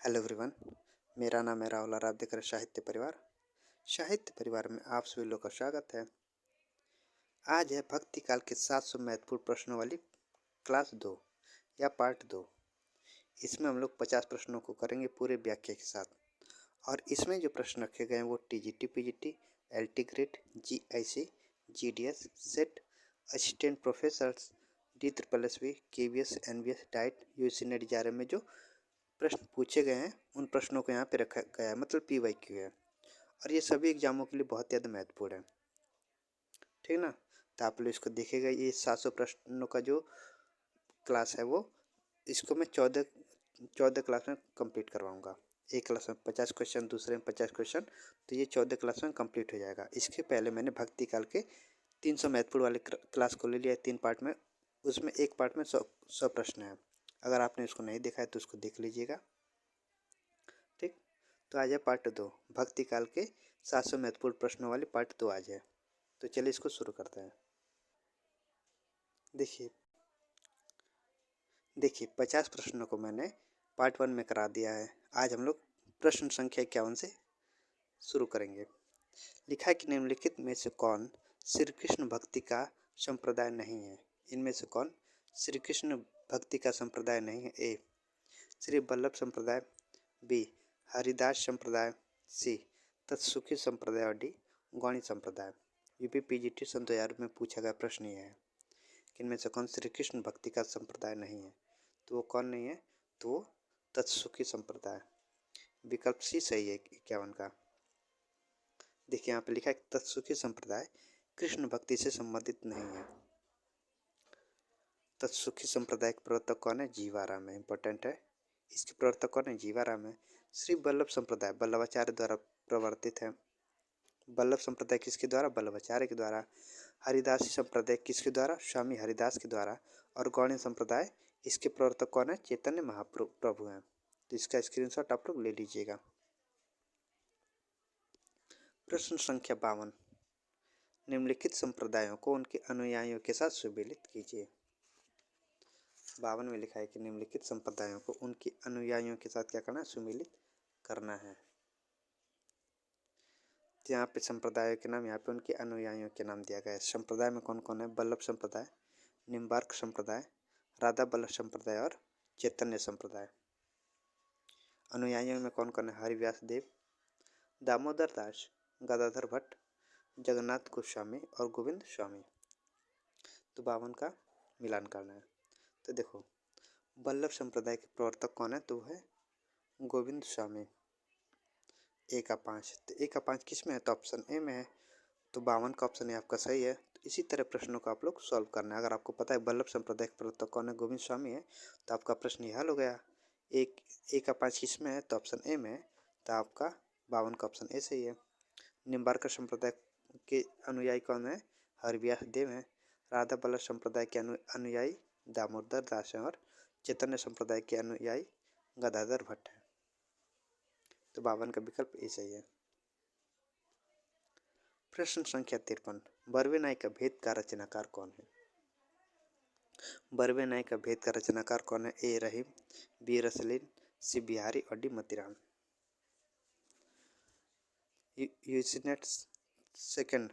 Hello everyone. मेरा नाम है राहुल और आप देख रहे हैं साहित्य परिवार। साहित्य परिवार में आप सभी लोग का स्वागत है। आज है भक्ति काल के 700 महत्वपूर्ण प्रश्नों वाली क्लास 2 या पार्ट 2। इसमें हम लोग 50 प्रश्नों को करेंगे पूरे व्याख्या के साथ। और इसमें जो प्रश्न रखे गए हैं वो TGT, PGT, LT grade, GIC, GDS, SET, assistant professor, DSSB, KVS, NVS, DIET, UG NET JRF में जो प्रश्न पूछे गए हैं उन प्रश्नों को यहाँ पे रखा गया है, मतलब PYQ है। और ये सभी एग्जामों के लिए बहुत ज़्यादा महत्वपूर्ण है, ठीक ना। तो आप लोग इसको देखेगा। ये 700 प्रश्नों का जो क्लास है वो इसको मैं 14 क्लास में कंप्लीट करवाऊँगा। एक क्लास में 50 क्वेश्चन, दूसरे में 50 क्वेश्चन, तो ये 14 क्लास में कंप्लीट हो जाएगा। इसके पहले मैंने भक्ति काल के 300 महत्वपूर्ण वाले क्लास को ले लिया है 3 पार्ट में। उसमें एक पार्ट में 100 प्रश्न है। अगर आपने इसको नहीं देखा है तो उसको देख लीजिएगा, ठीक। तो आज है पार्ट 2, भक्ति काल के 700 महत्वपूर्ण प्रश्नों वाली पार्ट 2 आज है। तो चलिए इसको शुरू करते हैं। देखिए देखिए 50 प्रश्नों को मैंने पार्ट 1 में करा दिया है। आज हम लोग प्रश्न संख्या 51 से शुरू करेंगे। लिखा है कि निम्नलिखित में से कौन श्री कृष्ण भक्ति का संप्रदाय नहीं है। इनमें से कौन श्री कृष्ण भक्ति का संप्रदाय नहीं है। ए श्री वल्लभ संप्रदाय, बी हरिदास संप्रदाय, सी तत्सुखी संप्रदाय और डी गौणी संप्रदाय। यूपी पीजीटी सन 2000 में पूछा गया प्रश्न यह है कि इनमें से कौन श्री कृष्ण भक्ति का संप्रदाय नहीं है। तो वो कौन नहीं है, तो वो तत्सुखी संप्रदाय। विकल्प सी सही है 51 का। देखिए यहाँ पे लिखा है तत्सुखी संप्रदाय कृष्ण भक्ति से संबंधित नहीं है। तत्सुखी संप्रदाय के प्रवर्तक कौन है, जीवाराम है। इंपॉर्टेंट है। इसके प्रवर्तक कौन है, जीवाराम है। श्री वल्लभ संप्रदाय वल्लभाचार्य द्वारा प्रवर्तित है। वल्लभ संप्रदाय किसके द्वारा, वल्लभाचार्य के द्वारा। हरिदासी संप्रदाय किसके द्वारा, स्वामी हरिदास के द्वारा। और गौड़ी संप्रदाय इसके प्रवर्तक कौन है, चैतन्य महाप्रभु हैं। तो इसका स्क्रीनशॉट आप लोग ले लीजिएगा। प्रश्न संख्या 52, निम्नलिखित संप्रदायों को उनके अनुयायियों के साथ सुमेलित कीजिए। 52 में लिखा है कि निम्नलिखित संप्रदायों को उनके अनुयायियों के साथ क्या करना है, सुमेलित करना है। तो यहाँ पे संप्रदायों के नाम, यहाँ पे उनके अनुयायियों के नाम दिया गया है। संप्रदाय में कौन कौन है, वल्लभ संप्रदाय, निम्बार्क संप्रदाय, राधा वल्लभ संप्रदाय और चैतन्य संप्रदाय। अनुयायियों में कौन कौन है, हरिव्यास देव, दामोदर दास, गदाधर भट्ट, जगन्नाथ गोस्वामी और गोविंद स्वामी। तो 52 का मिलान करना है। तो देखो वल्लभ संप्रदाय के प्रवर्तक कौन है, तो वो है गोविंद स्वामी। ए का 5, तो ए का 5 किस में है, तो ऑप्शन ए में है। तो 52 का ऑप्शन ए आपका सही है। तो इसी तरह प्रश्नों को आप लोग सॉल्व करना है। अगर आपको पता है वल्लभ संप्रदाय के प्रवर्तक कौन है, गोविंद स्वामी है, तो आपका प्रश्न ये हल हो गया। एक ए का 5 किस में है, तो ऑप्शन ए में है। तो आपका 52 का ऑप्शन ए सही है। निम्बार्क संप्रदाय के अनुयायी कौन है, हरिव्यास देव हैं। राधा वल्लभ संप्रदाय के अनुयायी दामोदर दास हैं। और चैतन्य संप्रदाय के अनुयायी गदाधर भट्ट हैं। तो 52 का विकल्प ए सही है। प्रश्न संख्या 53, बरवे नाई का भेद का रचनाकार कौन है। बरवे नाई का भेद का रचनाकार कौन है, ए रहीम, बी रसलीन, सी बिहारी और डी मतीराम। यूजीनेट सेकंड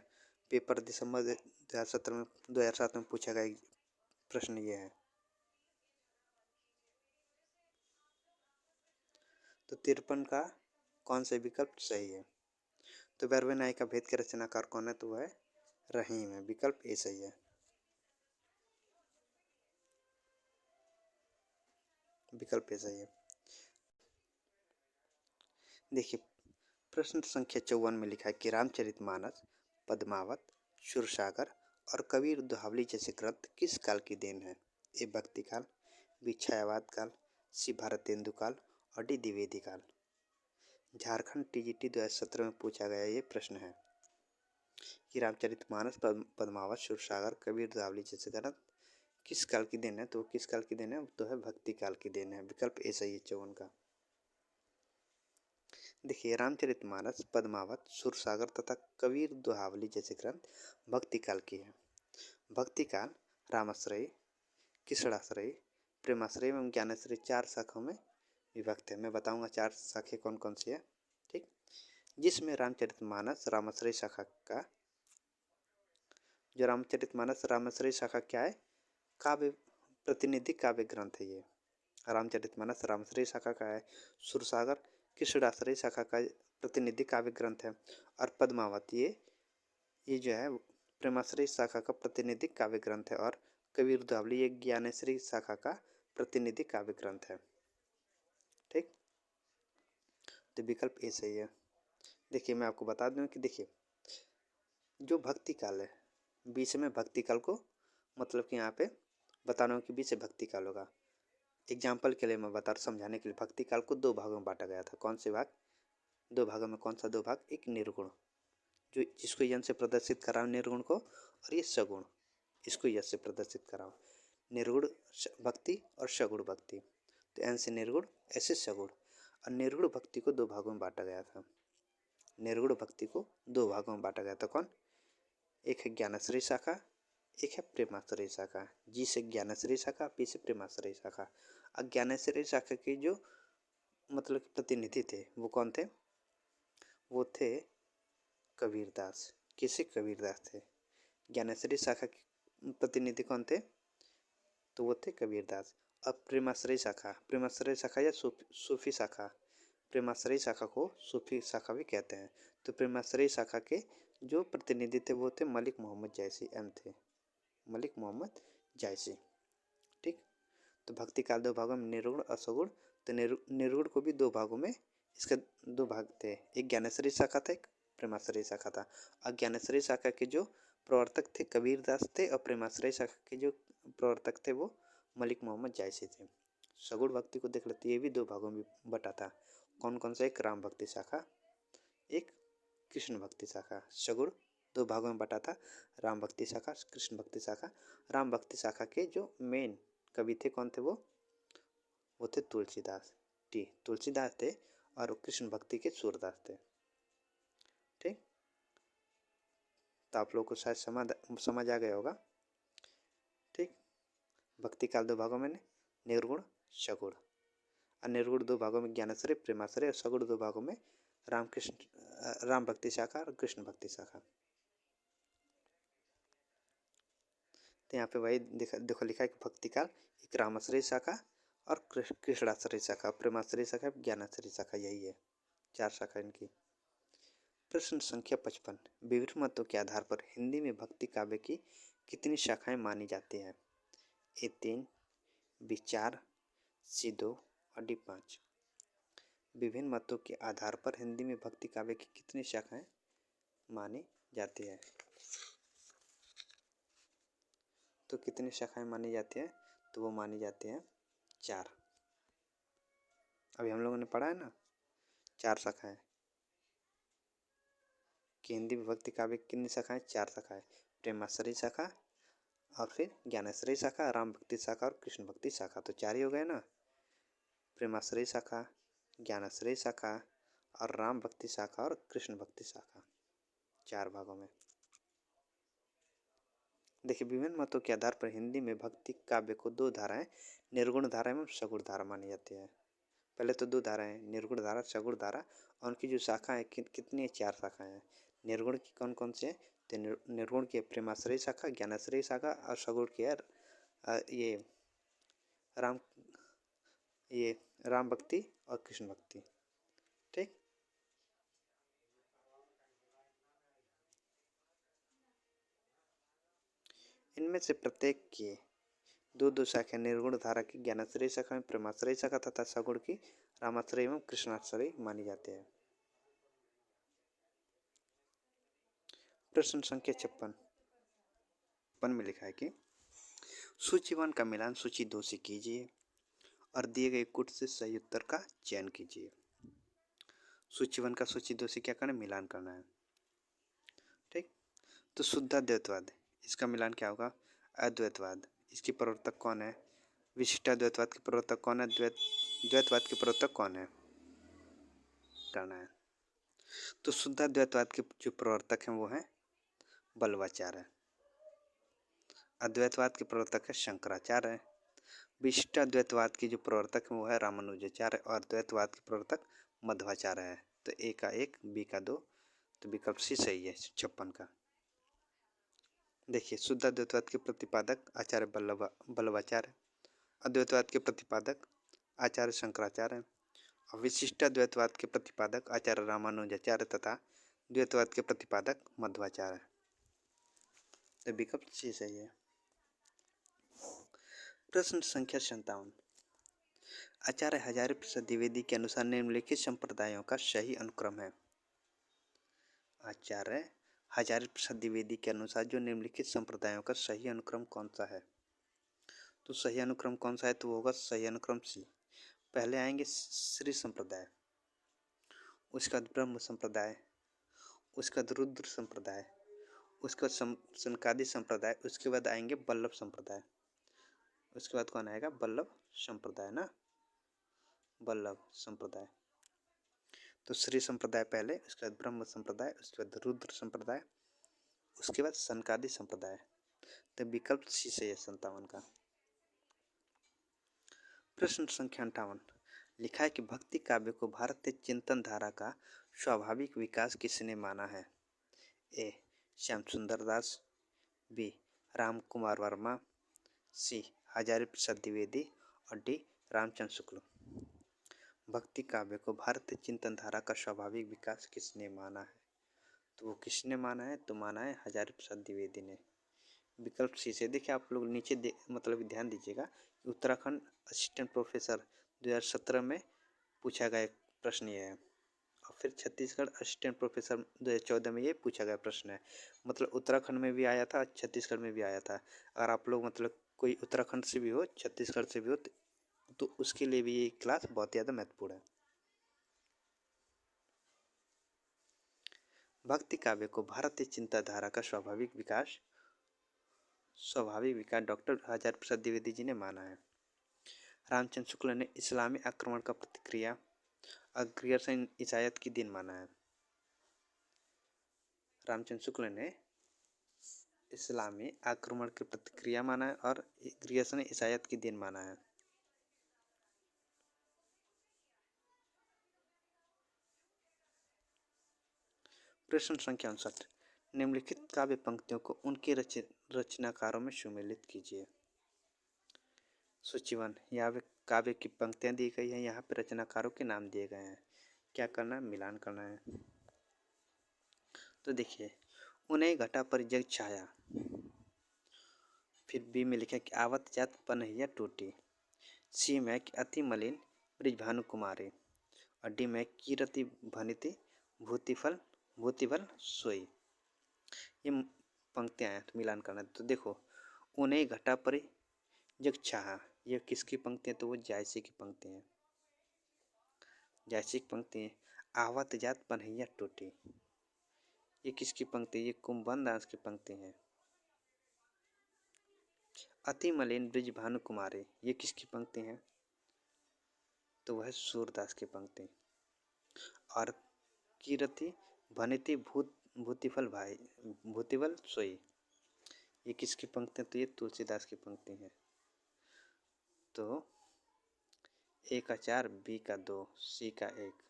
पेपर दिसंबर 2007 में पूछा गया प्रश्न ये है। तो 53 का कौन सा विकल्प सही है। तो बरवे नाई का भेद के रचनाकार कौन है, तो वह है रहीम है। विकल्प ए सही है। विकल्प ए सही है। देखिए प्रश्न संख्या 54 में लिखा है कि रामचरितमानस, पद्मावत, सुरसागर और कबीर दोहावली जैसे ग्रंथ किस काल की देन है। ए भक्ति काल, बी छायावाद काल, सी भारतेंदु काल और डी द्विवेदी काल। झारखंड टीजीटी 2017 में पूछा गया ये प्रश्न है कि रामचरितमानस, पद्मावत, सुरसागर, कबीर दोहावली जैसे ग्रंथ किस काल की देन है। तो किस काल की देन है, तो है भक्ति काल की देन है। विकल्प ए सही है 54 का। देखिए रामचरितमानस, पद्मावत, सुरसागर तथा कबीर दोहावली जैसे ग्रंथ भक्ति काल की है। भक्ति काल रामाश्रयी, कृष्णाश्रयी, प्रेमाश्रयी एवं ज्ञानाश्रयी 4 शाखाओं में विभक्त है। मैं बताऊंगा 4 शाखाएं कौन कौन सी है। ठीक, जिसमें रामचरितमानस रामाश्रय शाखा का, जो रामचरितमानस रामाश्रय शाखा क्या है, काव्य प्रतिनिधि काव्य ग्रंथ है ये। रामचरितमानस रामाश्रय शाखा का है। सुरसागर कृष्णाश्रय शाखा का प्रतिनिधि काव्य ग्रंथ है। और पद्मावत ये जो है प्रेमाश्रय शाखा का प्रतिनिधि काव्य ग्रंथ है। और कबीर दोहावली ये ज्ञानेश्वरी शाखा का प्रतिनिधि काव्य ग्रंथ है। ठीक, तो विकल्प ए सही है। देखिए मैं आपको बता दूं कि देखिए जो भक्ति काल है, बीच में भक्ति काल को मतलब कि यहाँ पे बता रहा हूँ कि बीच से भक्ति काल होगा। एग्जाम्पल के लिए मैं बता रहा, समझाने के लिए, भक्ति काल को 2 भागों में बांटा गया था। कौन से भाग? 2 भागों में। कौन सा 2 भाग? एक निर्गुण, जो जिसको यन से प्रदर्शित कराओ निर्गुण को, और ये सगुण, इसको यश से प्रदर्शित कराओ। निर्गुण भक्ति और सगुण भक्ति। तो एन से निर्गुण, ऐसे सगुण। और निर्गुण भक्ति को 2 भागों में बांटा गया था। निर्गुण भक्ति को 2 भागों में बांटा गया था। कौन? एक है ज्ञानाश्रय शाखा, एक है प्रेमाश्रय शाखा। जी से ज्ञानाश्रय शाखा, पी से प्रेमाश्रय शाखा। अज्ञानाश्रय शाखा के जो मतलब प्रतिनिधि थे वो कौन थे? वो थे कबीरदास। किसे? कबीरदास थे। ज्ञानेश्वरी शाखा के प्रतिनिधि कौन थे? तो वो थे कबीरदास। अब प्रेमाश्रय शाखा, प्रेमाश्रय शाखा या सूफी शाखा, प्रेमाश्रय शाखा को सूफी शाखा भी कहते हैं। तो प्रेमाश्रय शाखा के जो प्रतिनिधि थे वो थे मलिक मोहम्मद जायसी, एम थे, मलिक मोहम्मद जायसी। ठीक, तो भक्ति काल 2 भागों में, निर्गुण और सगुण। तो निर्गुण को भी 2 भागों में, इसका 2 भाग थे, एक ज्ञानेश्वरी शाखा था, एक प्रेमाश्रय शाखा था। अज्ञानेश्वरी शाखा के जो प्रवर्तक थे कबीरदास थे, और प्रेमाश्रय शाखा के जो प्रवर्तक थे वो मलिक मोहम्मद जायसी थे। सगुण भक्ति को देख लेते, ये भी 2 भागों में बटा था। कौन कौन सा? एक राम भक्ति शाखा, एक कृष्ण भक्ति शाखा। सगुण 2 भागों में बटा था, राम भक्ति शाखा, कृष्ण भक्ति शाखा। राम भक्ति शाखा के जो मेन कवि थे कौन थे? वो थे तुलसीदास। तुलसीदास थे। और कृष्ण भक्ति के सूरदास थे। ठीक, तो आप लोग को शायद समझ आ गया होगा। ठीक, भक्ति काल 2 भागों में, निर्गुण सगुण। और निर्गुण 2 भागों में ज्ञानाश्रय प्रेमाश्रय, और सगुण 2 भागों में राम भक्ति शाखा और कृष्ण भक्ति शाखा। तो यहाँ पे वही देखो लिखा है कि भक्ति काल एक रामाश्रय शाखा और कृष्णाश्रय शाखा, प्रेमाश्रय शाखा, ज्ञानाश्रय शाखा, यही है 4 शाखा इनकी। प्रश्न संख्या 55, विभिन्न मतों के आधार पर हिंदी में भक्ति काव्य की कितनी शाखाएं मानी जाती हैं? ए 3, बी 4, सी 2 और डी 5। विभिन्न मतों के आधार पर हिंदी में भक्ति काव्य की कितनी शाखाएं मानी जाती है? तो कितनी शाखाएं मानी जाती हैं? तो वो मानी जाती हैं 4। अभी हम लोगों ने पढ़ा है ना 4 शाखाएं कि हिंदी में भक्ति काव्य की कितनी शाखाएं? 4 शाखाएं। प्रेमाश्रय शाखा, और फिर ज्ञानाश्रय शाखा, राम भक्ति शाखा और कृष्ण भक्ति शाखा। तो 4 ही हो गए ना, प्रेमाश्रय शाखा, ज्ञानाश्रय शाखा और राम भक्ति शाखा और कृष्ण भक्ति शाखा, 4 भागों में। देखिए विभिन्न मतों के आधार पर हिंदी में भक्ति काव्य को 2 धाराएं, निर्गुण धारा एवं सगुण धारा मानी जाती है। पहले तो 2 धाराएं, निर्गुण धारा, सगुण धारा, और उनकी जो शाखाएं कितनी है? 4 शाखाएं हैं। निर्गुण की कौन कौन सी है? तो निर्गुण की प्रेमाश्रय शाखा, ज्ञानाश्रय शाखा, और सगुण की है राम राम भक्ति और कृष्ण भक्ति। ठीक, इनमें से प्रत्येक की 2 शाखा, निर्गुण धारा की ज्ञानाश्रय शाखा में प्रेमाश्रय शाखा तथा सगुण की रामाश्रय एवं कृष्णाश्रय मानी जाती है। प्रश्न संख्या 56 में लिखा है कि सूची 1 का मिलान सूची 2 से कीजिए और दिए गए कुट से सही उत्तर का चयन कीजिए। सूची 1 का सूची 2 से क्या करना है? मिलान करना है। ठीक, तो शुद्धाद्वैतवाद, इसका मिलान क्या होगा? अद्वैतवाद, इसकी प्रवर्तक कौन है? विशिष्टाद्वैतवाद के प्रवर्तक कौन है? द्वैतवाद के प्रवर्तक कौन है? करना है। तो शुद्धाद्वैतवाद के जो प्रवर्तक हैं वो हैं बल्लवाचार्य। अद्वैतवाद के प्रवर्तक है शंकराचार्य। विशिष्टाद्वैतवाद की जो प्रवर्तक है वो है रामानुजाचार्य और द्वैतवाद के प्रवर्तक मध्वाचार्य है। तो ए का 1, बी का 2, तो विकल्प सी सही है 56 का। देखिए, शुद्धाद्वैतवाद के प्रतिपादक आचार्य वल्लभाचार्य, अद्वैतवाद के प्रतिपादक आचार्य शंकराचार्य और विशिष्टाद्वैतवाद के प्रतिपादक आचार्य रामानुजाचार्य तथा द्वैतवाद के प्रतिपादक मध्वाचार्य। तो विकल्प सी सही है। प्रश्न संख्या 57, आचार्य हजारी प्रसाद द्विवेदी के अनुसार निम्नलिखित संप्रदायों का सही अनुक्रम है। आचार्य हजारी प्रसाद द्विवेदी के अनुसार जो निम्नलिखित संप्रदायों का सही अनुक्रम कौन सा है? तो सही अनुक्रम कौन सा है? तो होगा सही अनुक्रम सी। पहले आएंगे श्री संप्रदाय, उसके बाद ब्रह्म संप्रदाय, उसके बाद रुद्र संप्रदाय, उसके बाद सनकादि संप्रदाय, उसके बाद आएंगे वल्लभ संप्रदाय। उसके बाद कौन आएगा? वल्लभ संप्रदाय ना, वल्लभ संप्रदाय। तो श्री संप्रदाय पहले, उसके बाद ब्रह्म संप्रदाय, उसके बाद रुद्र संप्रदाय, उसके बाद सनकादि संप्रदाय। तो विकल्प सी से 57 का। प्रश्न संख्या 58, लिखा है कि भक्ति काव्य को भारतीय चिंतन धारा का स्वाभाविक विकास किसने माना है? ए श्याम सुंदर दास, बी राम कुमार वर्मा, सी हजारी प्रसाद द्विवेदी और डी रामचंद्र शुक्ल। भक्ति काव्य को भारतीय चिंतन धारा का स्वाभाविक विकास किसने माना है? तो वो किसने माना है? तो माना है हजारी प्रसाद द्विवेदी ने। विकल्प सी से। देखिए, आप लोग नीचे मतलब ध्यान दीजिएगा, उत्तराखंड असिस्टेंट प्रोफेसर 2017 में पूछा गया प्रश्न ये है, और फिर छत्तीसगढ़ असिस्टेंट प्रोफेसर 2014 में ये पूछा गया प्रश्न है। मतलब उत्तराखंड में भी आया था, छत्तीसगढ़ में भी आया था। अगर आप लोग मतलब कोई उत्तराखंड से भी हो, छत्तीसगढ़ से भी हो, तो उसके लिए भी ये क्लास बहुत ज़्यादा महत्वपूर्ण है। भक्ति काव्य को भारतीय चिंताधारा का स्वाभाविक विकास डॉक्टर हजारी प्रसाद द्विवेदी जी ने माना है। रामचंद्र शुक्ल ने इस्लामी आक्रमण का प्रतिक्रिया ग्रियर्सन ईसाइत की दिन माना है। रामचंद्र शुक्ल ने इस्लामी आक्रमण की प्रतिक्रिया माना है और ग्रियर्सन ईसाइत की दिन माना है। प्रश्न संख्या 59, निम्नलिखित काव्य पंक्तियों को उनके रचनाकारों में सुमेलित कीजिए। सूचीवन, यहाँ पे काव्य की पंक्तियाँ दी गई हैं, यहाँ पे रचनाकारों के नाम दिए गए हैं। क्या करना है? मिलान करना है। तो देखिए, उन्हें घटा पर जग छाया, फिर बी में लिखा कि आवत जात पनहिया टूटी, सी में कि अति मलिन ब्रिजभानु कुमारी और डी में कीरति भनिति भूतिफल सोई। ये पंक्तियाँ हैं, तो मिलान करना है। तो देखो, उन्हें घटा पर जग छाया, ये किसकी पंक्ति है? तो वो जायसी की पंक्ति है। जायसी की पंक्ति है। आवत जात पनहिया टूटी, ये किसकी पंक्ति? ये कुंभन दास की पंक्ति है। अति मलिन ब्रिजभानु कुमारी, ये किसकी पंक्ति है? तो वह सूरदास की पंक्ति। और कीरति भनिति भूतिफल सोई, ये किसकी पंक्ति है? तो ये तुलसीदास की पंक्ति है। तो ए का 4, बी का 2, सी का 1,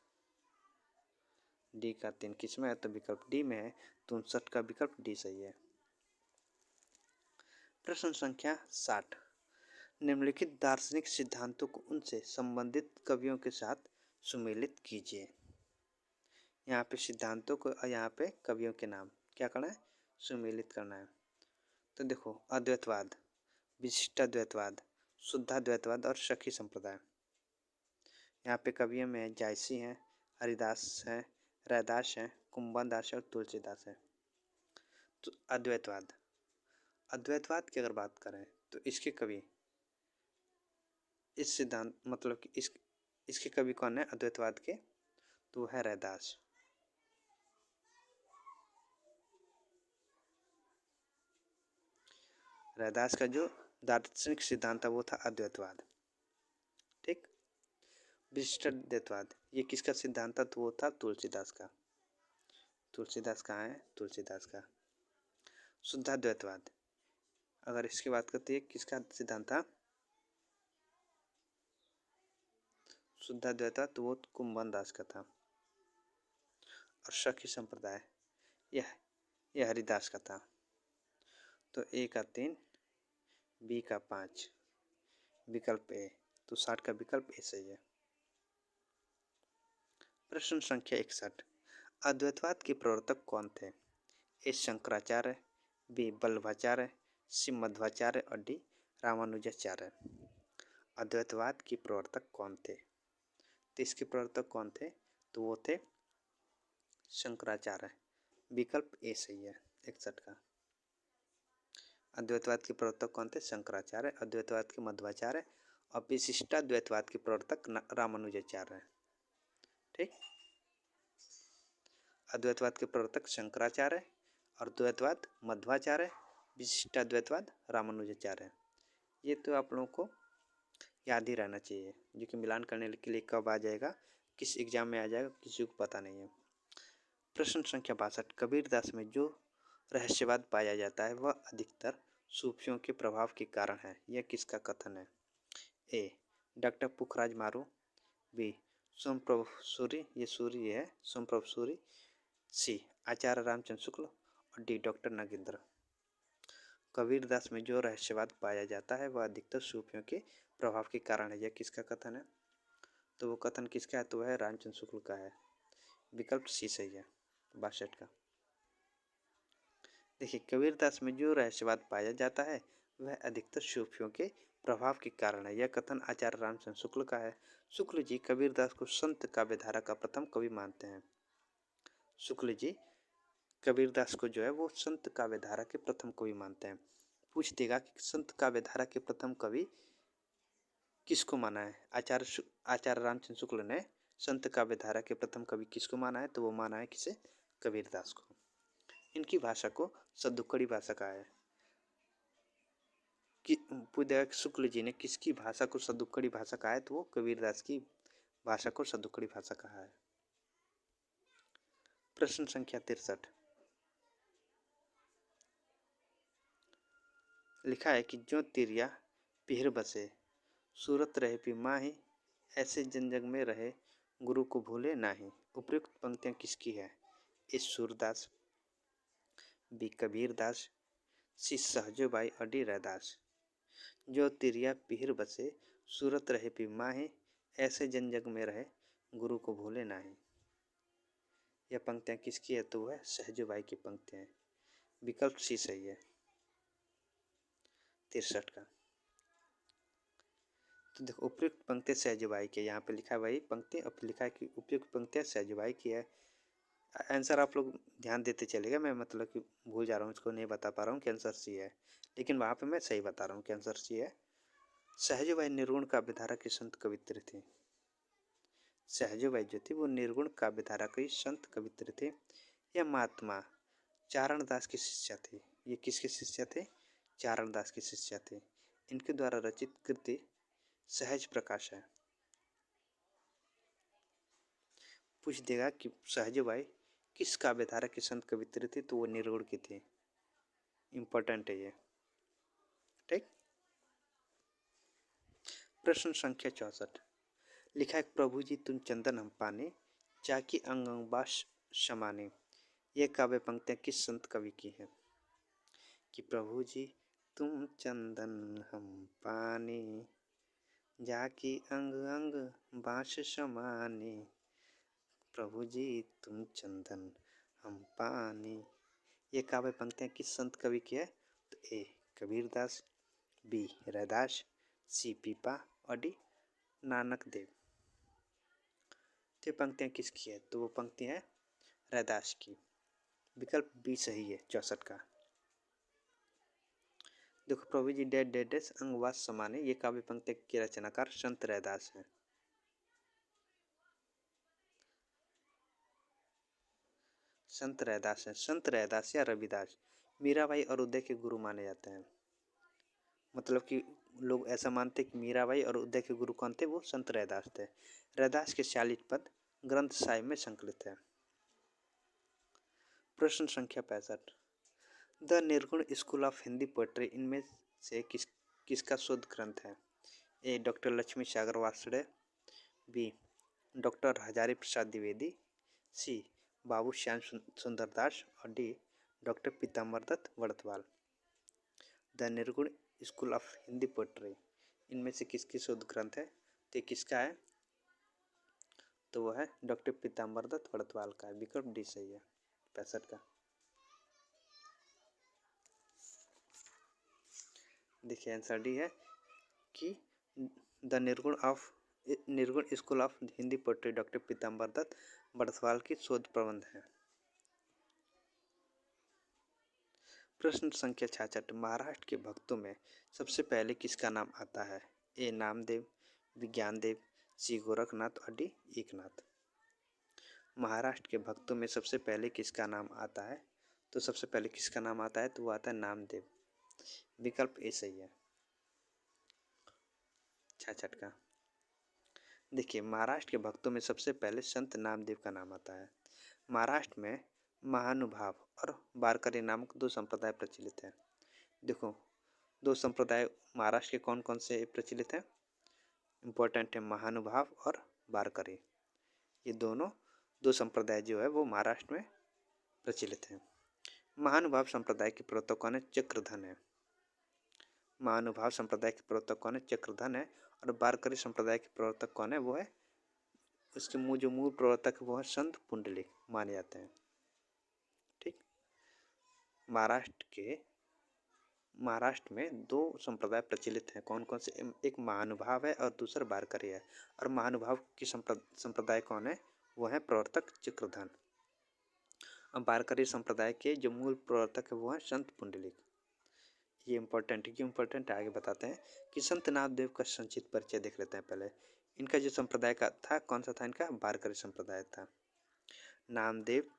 डी का 3 किस में है? तो विकल्प डी में है। 63 का विकल्प डी सही है। प्रश्न संख्या 60, निम्नलिखित दार्शनिक सिद्धांतों को उनसे संबंधित कवियों के साथ सुमेलित कीजिए। यहाँ पे सिद्धांतों को, यहाँ पे कवियों के नाम क्या करना है? सुमेलित करना है। तो देखो, अद्वैतवाद, विशिष्टाद्वैतवाद, शुद्धाद्वैतवाद और सखी संप्रदाय। यहाँ पे कवियों में जायसी हैं, हरिदास हैं, रैदास हैं, कुंभन दास है और तुलसीदास है। तो अद्वैतवाद की अगर बात करें तो इसके कवि, इस सिद्धांत मतलब कि इसके कवि कौन है अद्वैतवाद के? तो वो है रैदास। रैदास का जो दार्शनिक सिद्धांत था वो था अद्वैतवाद। ठीक। विशिष्टाद्वैतवाद, ये किसका सिद्धांत था? तो वो था तुलसीदास का। तुलसीदास कहाँ है? तुलसीदास का। शुद्धाद्वैतवाद, अगर इसकी बात करते हैं, किसका सिद्धांत था? शुद्धाद्वैतवाद तो वो कुंभन दास का था। और सखी संप्रदाय यह हरिदास का था। तो ए का 3, बी का 5, विकल्प ए। तो 60 का विकल्प ए सही है। प्रश्न संख्या 61, अद्वैतवाद के प्रवर्तक कौन थे? ए शंकराचार्य, बी वल्लभाचार्य, सी मध्वाचार्य और डी रामानुजाचार्य। अद्वैतवाद के प्रवर्तक कौन थे? तो इसके प्रवर्तक कौन थे? तो वो थे शंकराचार्य। विकल्प ए सही है 61 का। अद्वैतवाद के प्रवर्तक कौन थे? शंकराचार्य। अद्वैतवाद के मध्वाचार्य और विशिष्टाद्वैतवाद के प्रवर्तक रामानुजाचार्य। ठीक, अद्वैतवाद के प्रवर्तक शंकराचार्य और द्वैतवाद मध्वाचार्य, विशिष्टाद्वैतवाद रामानुजाचार्य। ये तो आप लोगों को याद ही रहना चाहिए, जो कि मिलान करने के लिए कब आ जाएगा, किस एग्जाम में आ जाएगा, किसी को पता नहीं है। प्रश्न संख्या 62, कबीरदास में जो रहस्यवाद पाया जाता है वह अधिकतर सूफियों के प्रभाव के कारण है। यह किसका कथन है? ए डॉक्टर पुखराज मारू, बी सोमप्रभु सूरी, ये सूरी है सोमप्रभु सूरी, सी आचार्य रामचंद्र शुक्ल और डी डॉक्टर नागेंद्र। कबीरदास में जो रहस्यवाद पाया जाता है वह अधिकतर सूफियों के प्रभाव के कारण है। यह किसका कथन है? तो वो कथन किसका है? तो वह रामचंद्र शुक्ल का है। विकल्प सी सही है 62 का। देखिए, कबीरदास में जो रहस्यवाद पाया जाता है वह अधिकतर सूफियों के प्रभाव के कारण है। यह कथन आचार्य रामचंद्र शुक्ल का है। शुक्ल जी कबीरदास को संत काव्यधारा का प्रथम कवि मानते हैं। शुक्ल जी कबीरदास को जो है वो संत काव्यधारा के प्रथम कवि मानते हैं। पूछ देगा कि संत काव्यधारा के प्रथम कवि किसको माना है? आचार्य रामचंद्र शुक्ल ने संत काव्यधारा के प्रथम कवि किसको माना है? तो वो माना है किसे? कबीरदास को। इनकी भाषा को सदुक्कड़ी भाषा कहा है। कि पूज्य शुक्ल जी ने किसकी भाषा को सदुक्कड़ी भाषा कहा है? तो वो कबीरदास की भाषा को सदुक्कड़ी भाषा कहा है। प्रश्न संख्या 63, लिखा है कि जो तिरिया पिहर बसे सूरत रहे पी माही, ऐसे जन जग में रहे गुरु को भूले नाही। उपयुक्त पंक्तियां किसकी है? ए सूरदास, बी कबीरदास, सी सहजोबाई और डी रैदास। जो तिरिया पिहर बसे सूरत रहे पी माही, ऐसे जन जग में रहे गुरु को भूले नाही। यह पंक्तियां किसकी है? तो वह सहजोबाई की पंक्तियां हैं। विकल्प सी सही है 63 का। तो देखो, उपयुक्त पंक्तियां सहजोबाई की, यहाँ पे लिखा है वही पंक्ति, अब लिखा है कि उपयुक्त पंक्तियां सहजोबाई की है। आंसर आप लोग ध्यान देते चलेगा, मैं मतलब कि भूल जा रहा हूँ, इसको नहीं बता पा रहा हूँ कि आंसर सी है, लेकिन वहाँ पे मैं सही बता रहा हूँ कि आंसर सी है। सहजोबाई निर्गुण काव्यधारा की संत कवित्री थी। सहजोबाई जो थी वो निर्गुण काव्यधारा की संत कवित्री थी। यह महात्मा चारण दास की शिष्या थी। ये किसके शिष्या थे? चारण दास की शिष्या थे। इनके द्वारा रचित कृति सहज प्रकाश है। पूछ देगा कि सहजोबाई किस काव्यधारा की संत कवित्री थी? तो वो निर्गुण की थी। इंपॉर्टेंट है ये। ठीक, प्रश्न संख्या 64, लिखा है प्रभु जी तुम चंदन हम पाने, चाकी अंग अंग बास समाने। ये काव्य पंक्तियां किस संत कवि की है? कि प्रभु जी तुम चंदन हम पाने, जाकी अंग अंग बास समाने। प्रभु जी तुम चंदन हम पाने। ये काव्य पंक्तियां किस संत कवि की है? तो ए कबीरदास, बी रैदास, सी पीपा और डी नानक देव। तो पंक्तियां किसकी है? तो वो पंक्तियां है रैदास की। विकल्प बी सही है 64 का। देखो, प्रभु जी डेड डेडेस अंगवास समाने, ये काव्य पंक्तियां के रचनाकार संत रैदास हैं। संत रैदास हैं। संत रैदास या रविदास मीराबाई और उदय के गुरु माने जाते हैं। मतलब कि लोग ऐसा मानते कि मीराबाई और उदय के गुरु कौन थे? वो संत रैदास थे। रैदास के 40 पद ग्रंथ साहिब में संकलित है। प्रश्न संख्या 65, the Nirgun school of Hindi poetry इनमें से किसका शोध ग्रंथ है? A doctor Lakshmi Sagar Varshney, B doctor Hazari Prasad Dwivedi, C Babu Shyam Sundar Das और D doctor Pitambar Datt Barthwal. The Nirgun school of Hindi poetry, इनमें से किसकी शोध ग्रंथ है? तो किसका है? तो वो है डॉक्टर पीताम्बर दत्त वड़तवाल का। विकल्प डी सही है 65 का। देखिए आंसर डी है कि the Nirgun school of Hindi poetry doctor Pitambar Datt Barthwal की शोध प्रबंध है। प्रश्न संख्या 66, महाराष्ट्र के भक्तों में सबसे पहले किसका नाम आता है? ए नामदेव, विज्ञान देव, सी गोरखनाथ और डी एकनाथ। महाराष्ट्र के भक्तों में सबसे पहले किसका नाम आता है? तो सबसे पहले किसका नाम आता है? तो वो आता है नामदेव। विकल्प ए सही है 66 का। देखिए महाराष्ट्र के भक्तों में सबसे पहले संत नामदेव का नाम आता है। महाराष्ट्र में महानुभाव और वारकरी नामक दो संप्रदाय प्रचलित हैं। देखो दो संप्रदाय महाराष्ट्र के कौन कौन से प्रचलित हैं? इम्पोर्टेंट है महानुभाव और वारकरी। ये दोनों दो संप्रदाय जो है वो महाराष्ट्र में प्रचलित हैं। महानुभाव संप्रदाय के प्रवर्तक कौन है? चक्रधन है। महानुभाव संप्रदाय के प्रवर्तक कौन है? चक्रधन है। और वारकरी संप्रदाय के प्रवर्तक कौन है? वो है उसके मूल प्रवर्तक वो है संत पुंडलिक माने जाते हैं। ठीक, महाराष्ट्र में दो संप्रदाय प्रचलित हैं। कौन कौन से? एक महानुभाव है और दूसरा वारकरी है। और महानुभाव की संप्रदाय कौन है? वो है प्रवर्तक चक्रधन। और वारकरी संप्रदाय के जो मूल प्रवर्तक है वो है संत पुंडलिक। ये इम्पोर्टेंट है। क्यों इम्पोर्टेंट है आगे बताते हैं। कि संत नामदेव का संक्षिप्त परिचय देख लेते हैं पहले। इनका जो संप्रदाय का था कौन सा था? इनका वारकरी संप्रदाय था। नामदेव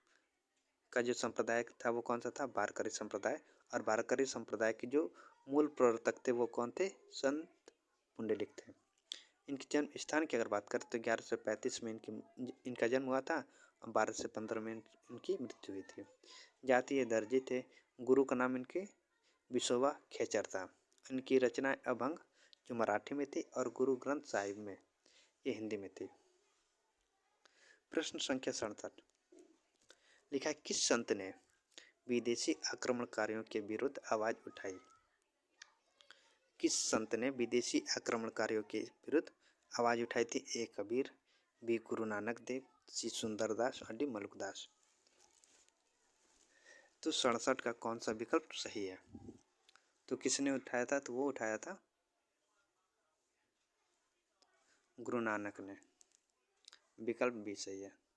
का जो संप्रदाय था वो कौन सा था? वारकरी संप्रदाय। और वारकरी संप्रदाय के जो मूल प्रवर्तक थे वो कौन थे? संत पुंडलिक थे। इनके जन्म स्थान की अगर बात करें तो 1135 में इनका जन्म हुआ था। 12 से 15 में इनकी मृत्यु हुई थी। जातीय दर्जे थे। गुरु का नाम इनके विशोबा खेचर था। इनकी रचनाएं अभंग जो मराठी में थी और गुरु ग्रंथ साहिब में ये हिंदी में थी। प्रश्न संख्या 67, लिखा है किस संत ने विदेशी आक्रमणकारियों के विरुद्ध आवाज उठाई? किस संत ने विदेशी आक्रमणकारियों के विरुद्ध आवाज उठाई थी? ए कबीर, बी गुरु नानक देव, सी सुंदरदास और डी मलुकदास। तो 67 का कौन सा विकल्प सही है? तो किसने उठाया था? तो वो उठाया था गुरु नानक ने। विकल्प बी सही है।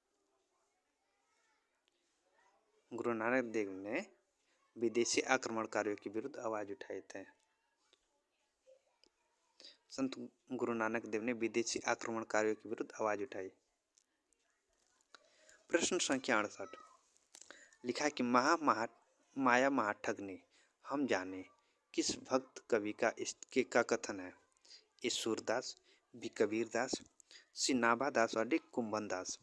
गुरु नानक देव ने विदेशी आक्रमणकारियों के विरुद्ध आवाज उठाए थे। संत गुरु नानक देव ने विदेशी आक्रमणकारियों के विरुद्ध आवाज उठाई। प्रश्न संख्या 68, लिखा है कि माया महाठग ने हम जाने किस भक्त कवि का इसके का कथन है? ए सूरदास, बी कबीरदास, सी नाभादास और डी कुंभन दास।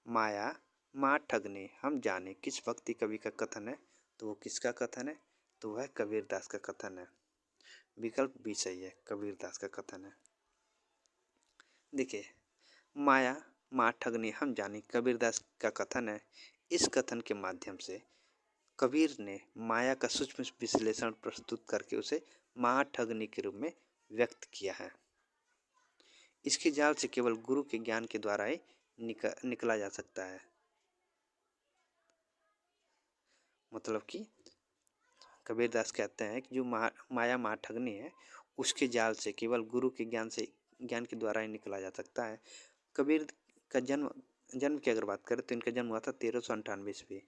माया महाठग ने हम जाने किस भक्ति कवि का कथन है? तो वो किसका कथन है? तो वह कबीरदास का कथन है। विकल्प बी सही है, कबीरदास का कथन है। देखिए माया महाठग ने हम जाने कबीरदास का कथन है। इस कथन के माध्यम से कबीर ने माया का सूक्ष्म विश्लेषण प्रस्तुत करके उसे महाठगनी के रूप में व्यक्त किया है। इसके जाल से केवल गुरु के ज्ञान के द्वारा ही निकला जा सकता है। मतलब कि कबीरदास कहते हैं कि जो माया महाठगनी है उसके जाल से केवल गुरु के ज्ञान के द्वारा ही निकला जा सकता है। कबीर का जन्म की अगर बात करें तो इनका जन्म हुआ था 1398 ईस्वी।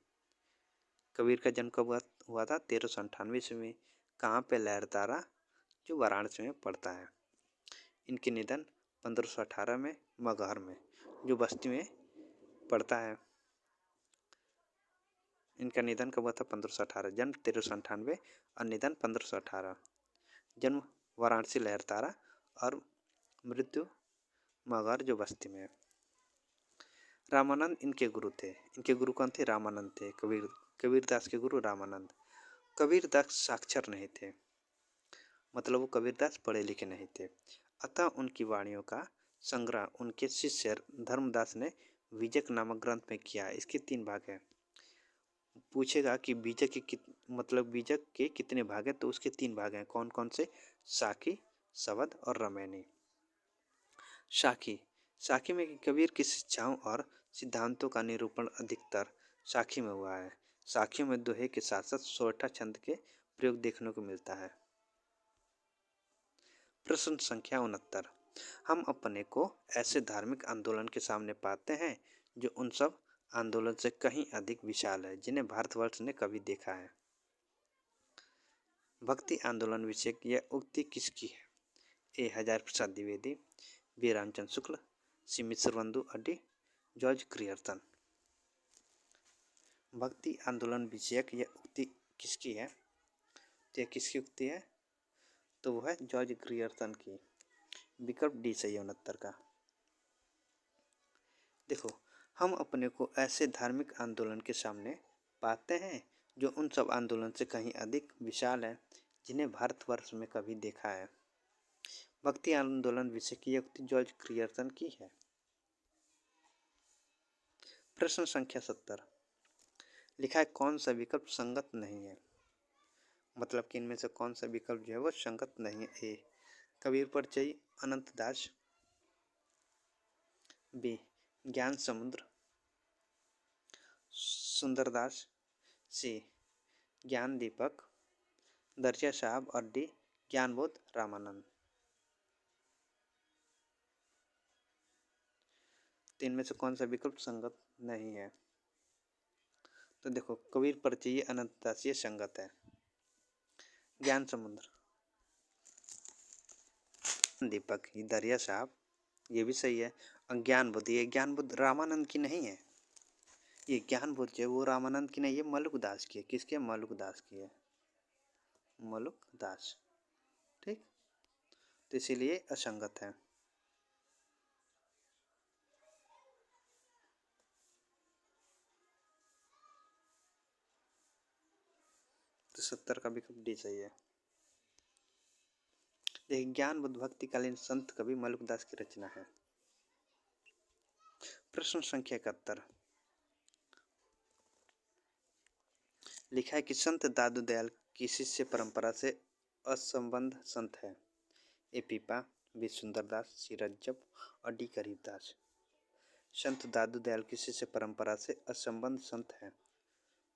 कबीर का जन्म कब हुआ था? 1398 ईस्वी में। कहाँ पे? लहरतारा जो वाराणसी में पड़ता है। इनके निधन 1518 में मगहर में जो बस्ती में पड़ता है। इनका निधन कब हुआ था? 1518। जन्म 1398 और निधन 1518। जन्म वाराणसी लहरतारा और मृत्यु मगहर जो बस्ती में है। रामानंद इनके गुरु थे। इनके गुरु कौन थे? रामानंद थे। कबीरदास के गुरु रामानंद। कबीरदास साक्षर नहीं थे, मतलब वो कबीरदास पढ़े लिखे नहीं थे, अतः उनकी वाणियों का संग्रह उनके शिष्य धर्मदास ने बीजक नामक ग्रंथ में किया है। इसके 3 भाग हैं। पूछेगा कि बीजक के कितने भाग हैं, तो उसके 3 भाग हैं। कौन कौन से? साखी, सवद और रामायणी। साखी में कबीर की शिक्षाओं और सिद्धांतों का निरूपण अधिकतर साखी में हुआ है। साखियों में दोहे के साथ साथ सोरठा छंद के प्रयोग देखने को मिलता है। प्रश्न संख्या 69। हम अपने को ऐसे धार्मिक आंदोलन के सामने पाते हैं जो उन सब आंदोलन से कहीं अधिक विशाल है जिन्हें भारतवर्ष ने कभी देखा है। भक्ति आंदोलन विषयक यह उक्ति किसकी है? ए. हजारी प्रसाद द्विवेदी, बी. रामचंद्र शुक्ल, सी. Mishrabandhu अड्डी, George Grierson. भक्ति आंदोलन विषयक यह उक्ति किसकी है? तो किसकी उक्ति है? तो वो है जॉर्ज ग्रियर्सन की। विकल्प डी सही है 69 का। देखो, हम अपने को ऐसे धार्मिक आंदोलन के सामने पाते हैं जो उन सब आंदोलन से कहीं अधिक विशाल है जिन्हें भारतवर्ष में कभी देखा है। भक्ति आंदोलन विषय की उक्ति जॉर्ज ग्रियर्सन की है। प्रश्न संख्या 70। लिखा है कौन सा विकल्प संगत नहीं है? मतलब कि इनमें से कौन सा विकल्प जो है वो संगत नहीं है? ए. कबीर परिचय अनंत दास, बी. ज्ञान समुद्र सुंदरदास, सी. ज्ञान दीपक दर्जा साहब और डी. ज्ञानबोध रामानंद। तीन में से कौन सा विकल्प संगत नहीं है? तो देखो, कबीर परिचय अनंत दास ये संगत है। ज्ञान समुद्र दीपक दरिया साहब ये भी सही है। और ज्ञानबोध, ये ज्ञानबोध रामानंद की नहीं है। ये ज्ञानबोध जो है वो रामानंद की नहीं है, मलुक दास की है। किसके? मलुक दास की है। मलुक दास। ठीक, तो इसीलिए असंगत है। तो 70 का विकल्प डी सही है। देखिए, ज्ञानबोध भक्तिकालीन संत कवि मलुक दास की रचना है। प्रश्न संख्या 71। लिखा है कि संत दादू दयाल की शिष्य परंपरा से असंबद्ध संत है। ए. पीपा, बी. सुंदरदास, सी. रज्जब और डी. गरीबदास। संत दादू दयाल की शिष्य परंपरा से असंबद्ध संत है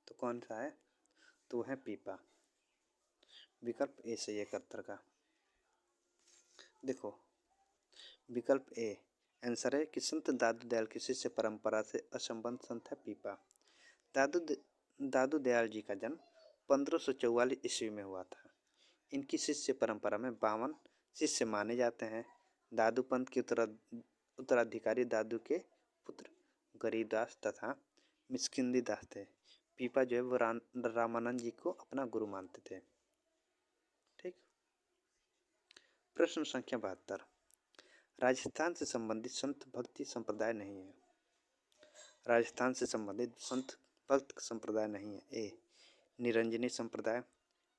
तो कौन सा है? तो है पीपा। विकल्प ए सही है 71 का। देखो, विकल्प ए आंसर है कि संत दादू दयाल की शिष्य परंपरा से असंबद्ध संत है पीपा। दादू दयाल जी का जन्म 1544 ईस्वी में हुआ था। इनकी शिष्य परंपरा में 52 शिष्य माने जाते हैं। दादू पंथ के उत्तराधिकारी दादू के पुत्र गरीबदास तथा मिस्किंदी दास थे। पीपा जो है वो रामानंद जी को अपना गुरु मानते थे। ठीक। प्रश्न संख्या 72। राजस्थान से संबंधित संत भक्ति संप्रदाय नहीं है। राजस्थान से संबंधित संत भक्त संप्रदाय नहीं है। ए. निरंजनी संप्रदाय,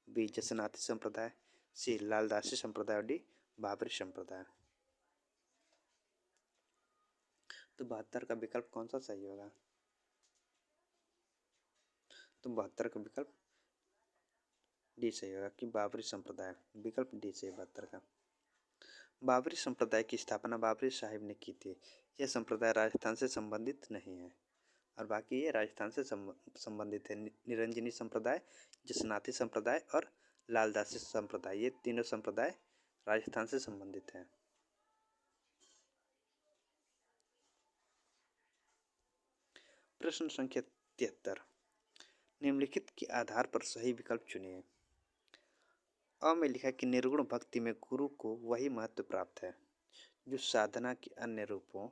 बी. जसनाथी संप्रदाय, सी. लालदासी संप्रदाय और डी. बाबरी संप्रदाय। तो 72 का विकल्प कौन सा सही होगा? तो 72 का विकल्प डी सही होगा कि बाबरी संप्रदाय। विकल्प डी सही 72 का। बाबरी संप्रदाय की स्थापना बाबरी साहिब ने की थी। यह संप्रदाय राजस्थान से संबंधित नहीं है और बाकी ये राजस्थान से संबंधित है। निरंजनी संप्रदाय, जसनाथी संप्रदाय और लालदासी संप्रदाय, ये तीनों संप्रदाय राजस्थान से संबंधित हैं। प्रश्न संख्या 73। निम्नलिखित के आधार पर सही विकल्प चुनिए। अ में लिखा है कि निर्गुण भक्ति में गुरु को वही महत्व प्राप्त है जो साधना के अन्य रूपों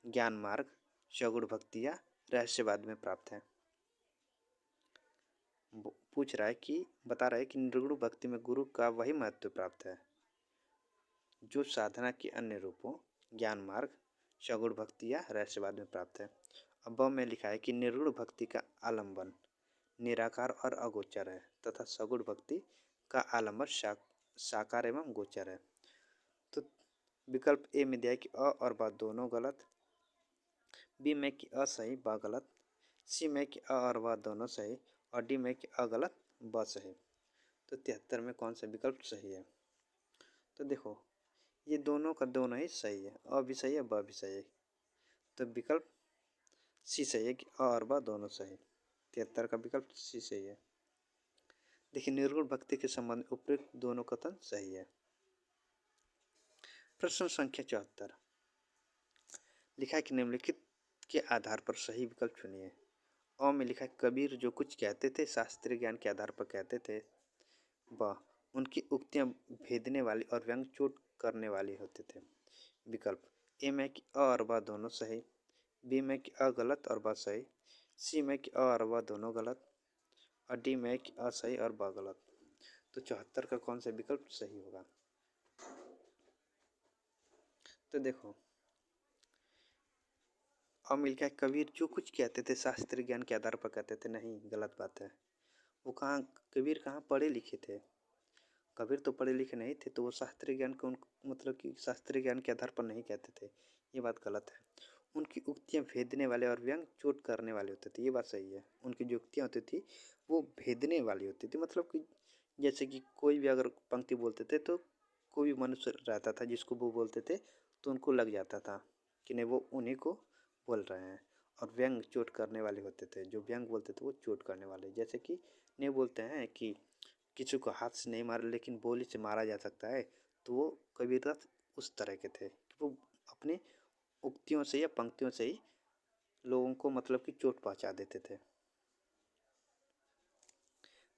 ज्ञान मार्ग, सगुण भक्ति या रहस्यवाद में प्राप्त है। पूछ रहा है कि बता रहा है कि निर्गुण भक्ति में गुरु का वही महत्व प्राप्त है जो साधना के अन्य रूपों ज्ञान मार्ग, सगुण भक्ति या रहस्यवाद में प्राप्त है। अब में लिखा है कि निर्गुण भक्ति का आलंबन निराकार और अगोचर है तथा सगुण भक्ति का आलंबन साकार एवं गोचर है। तो विकल्प ए में दिया है कि अ और ब दोनों गलत, बी में कि अ सही ब गलत, सी में कि अ और ब दोनों सही और डी में कि अ गलत ब सही। तो 73 में कौन सा विकल्प सही है? तो देखो ये दोनों का दोनों ही सही है, अ भी सही है ब भी सही है, तो विकल्प सी सही है कि अ और ब दोनों सही। 73 का विकल्प सी सही है। देखिए निर्गुण भक्ति के संबंध में उपयुक्त दोनों कथन सही है। प्रश्न संख्या 74 लिखा है कि निम्नलिखित के आधार पर सही विकल्प चुनिए। अ में लिखा है कबीर जो कुछ कहते थे शास्त्रीय ज्ञान के आधार पर कहते थे। ब उनकी उक्तियां भेदने वाली और व्यंग चोट करने वाली होते थे। विकल्प ए में कि अ और ब दोनों सही, बी में कि अ गलत और ब सही, सी में कि अ और ब दोनों गलत और डी में कि अ सही और ब गलत। तो 74 का कौन सा विकल्प सही होगा? तो देखो अ में लिखा है कबीर जो कुछ कहते थे शास्त्रीय ज्ञान के आधार पर कहते थे, नहीं गलत बात है। वो कहाँ कबीर कहाँ पढ़े लिखे थे? कबीर तो पढ़े लिखे नहीं थे, तो वो शास्त्रीय ज्ञान को मतलब कि शास्त्रीय ज्ञान के आधार पर नहीं कहते थे, ये बात गलत है। उनकी उक्तियाँ भेदने वाले और व्यंग चोट करने वाले होते थे, ये बात सही है। उनकी जो उक्तियाँ होती थी वो भेदने वाली होती थी, मतलब कि जैसे कि कोई भी अगर पंक्ति बोलते थे तो कोई भी मनुष्य रहता था जिसको वो बोलते थे तो उनको लग जाता था कि नहीं वो उन्हीं को बोल रहे हैं। और व्यंग चोट करने वाले होते थे, जो व्यंग बोलते थे वो चोट करने वाले, जैसे कि नहीं बोलते हैं कि किसी को हाथ से नहीं मारा लेकिन बोली से मारा जा सकता है, तो वो कबीरदास उस तरह के थे कि वो अपने उक्तियों से या पंक्तियों से ही लोगों को मतलब कि चोट पहुंचा देते थे।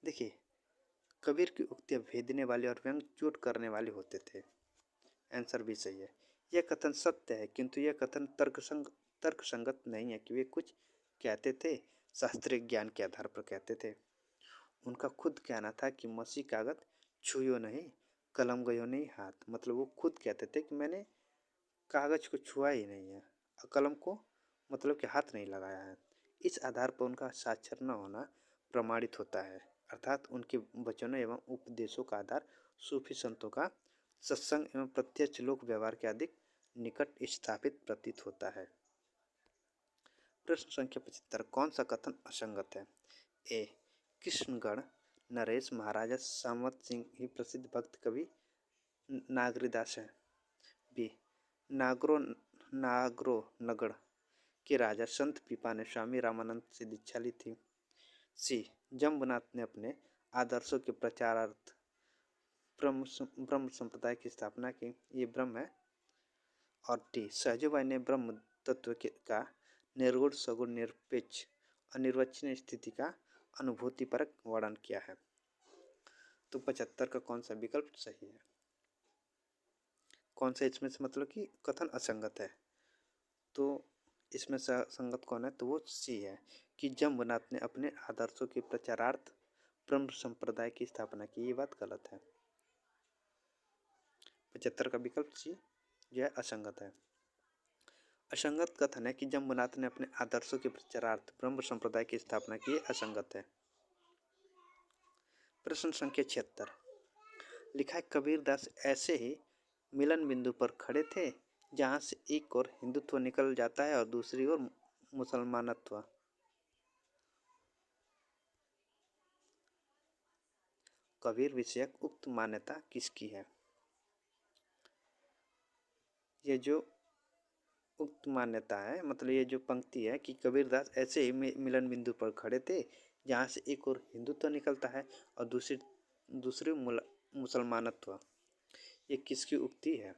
देखिए कबीर की उक्तियां भेदने वाले और व्यंग चोट करने वाले होते थे, आंसर भी सही है। यह कथन सत्य है किंतु यह कथन तर्क संगत नहीं है कि वे कुछ कहते थे शास्त्रीय ज्ञान के आधार पर कहते थे। उनका खुद कहना था कि मसी कागज छुयो नहीं कलम गयो नहीं हाथ, मतलब वो खुद कहते थे कि मैंने कागज को छुआ ही नहीं है और कलम को मतलब कि हाथ नहीं लगाया है। इस आधार पर उनका साक्षर न होना प्रमाणित होता है, अर्थात उनके वचनों एवं उपदेशों का आधार सूफी संतों का सत्संग एवं प्रत्यक्ष लोक व्यवहार के अधिक निकट स्थापित प्रतीत होता है। प्रश्न संख्या 75 कौन सा कथन असंगत है? ए कृष्णगढ़ नरेश महाराजा सामत सिंह ही प्रसिद्ध भक्त कवि नागरीदास है। बी नागरो नागरो नगढ़ के राजा संत पीपा ने स्वामी रामानंद से दीक्षा ली थी। सी जम्बुनाथ ने अपने आदर्शों के प्रचारार्थ ब्रह्म संप्रदाय की स्थापना की, ये ब्रह्म है। और डी सहजोबाई ने ब्रह्म तत्व का निर्गुण सगुण निरपेक्ष अनिर्वचनीय स्थिति का अनुभूतिपरक वर्णन किया है। तो 75 का कौन सा विकल्प सही है? कौन सा इसमें से मतलब कि कथन असंगत है? तो इसमें संगत कौन है? तो वो सी है कि जम्बुनाथ ने अपने आदर्शों के प्रचारार्थ ब्रह्म संप्रदाय की स्थापना की, ये बात गलत है। 75 का विकल्प सी जो है असंगत है। असंगत कथन है कि जम्बुनाथ ने अपने आदर्शों के प्रचारार्थ ब्रह्म संप्रदाय की स्थापना की, असंगत है। प्रश्न संख्या 76 लिखा है कबीरदास ऐसे ही मिलन बिंदु पर खड़े थे जहां से एक ओर हिंदुत्व निकल जाता है और दूसरी ओर मुसलमानत्व। कबीर विषयक उक्त मान्यता किसकी है? ये जो उक्त मान्यता है मतलब ये जो पंक्ति है कि कबीरदास ऐसे ही मिलन बिंदु पर खड़े थे जहाँ से एक और हिंदुत्व निकलता है और दूसरी मुसलमानत्व, ये किसकी उक्ति है?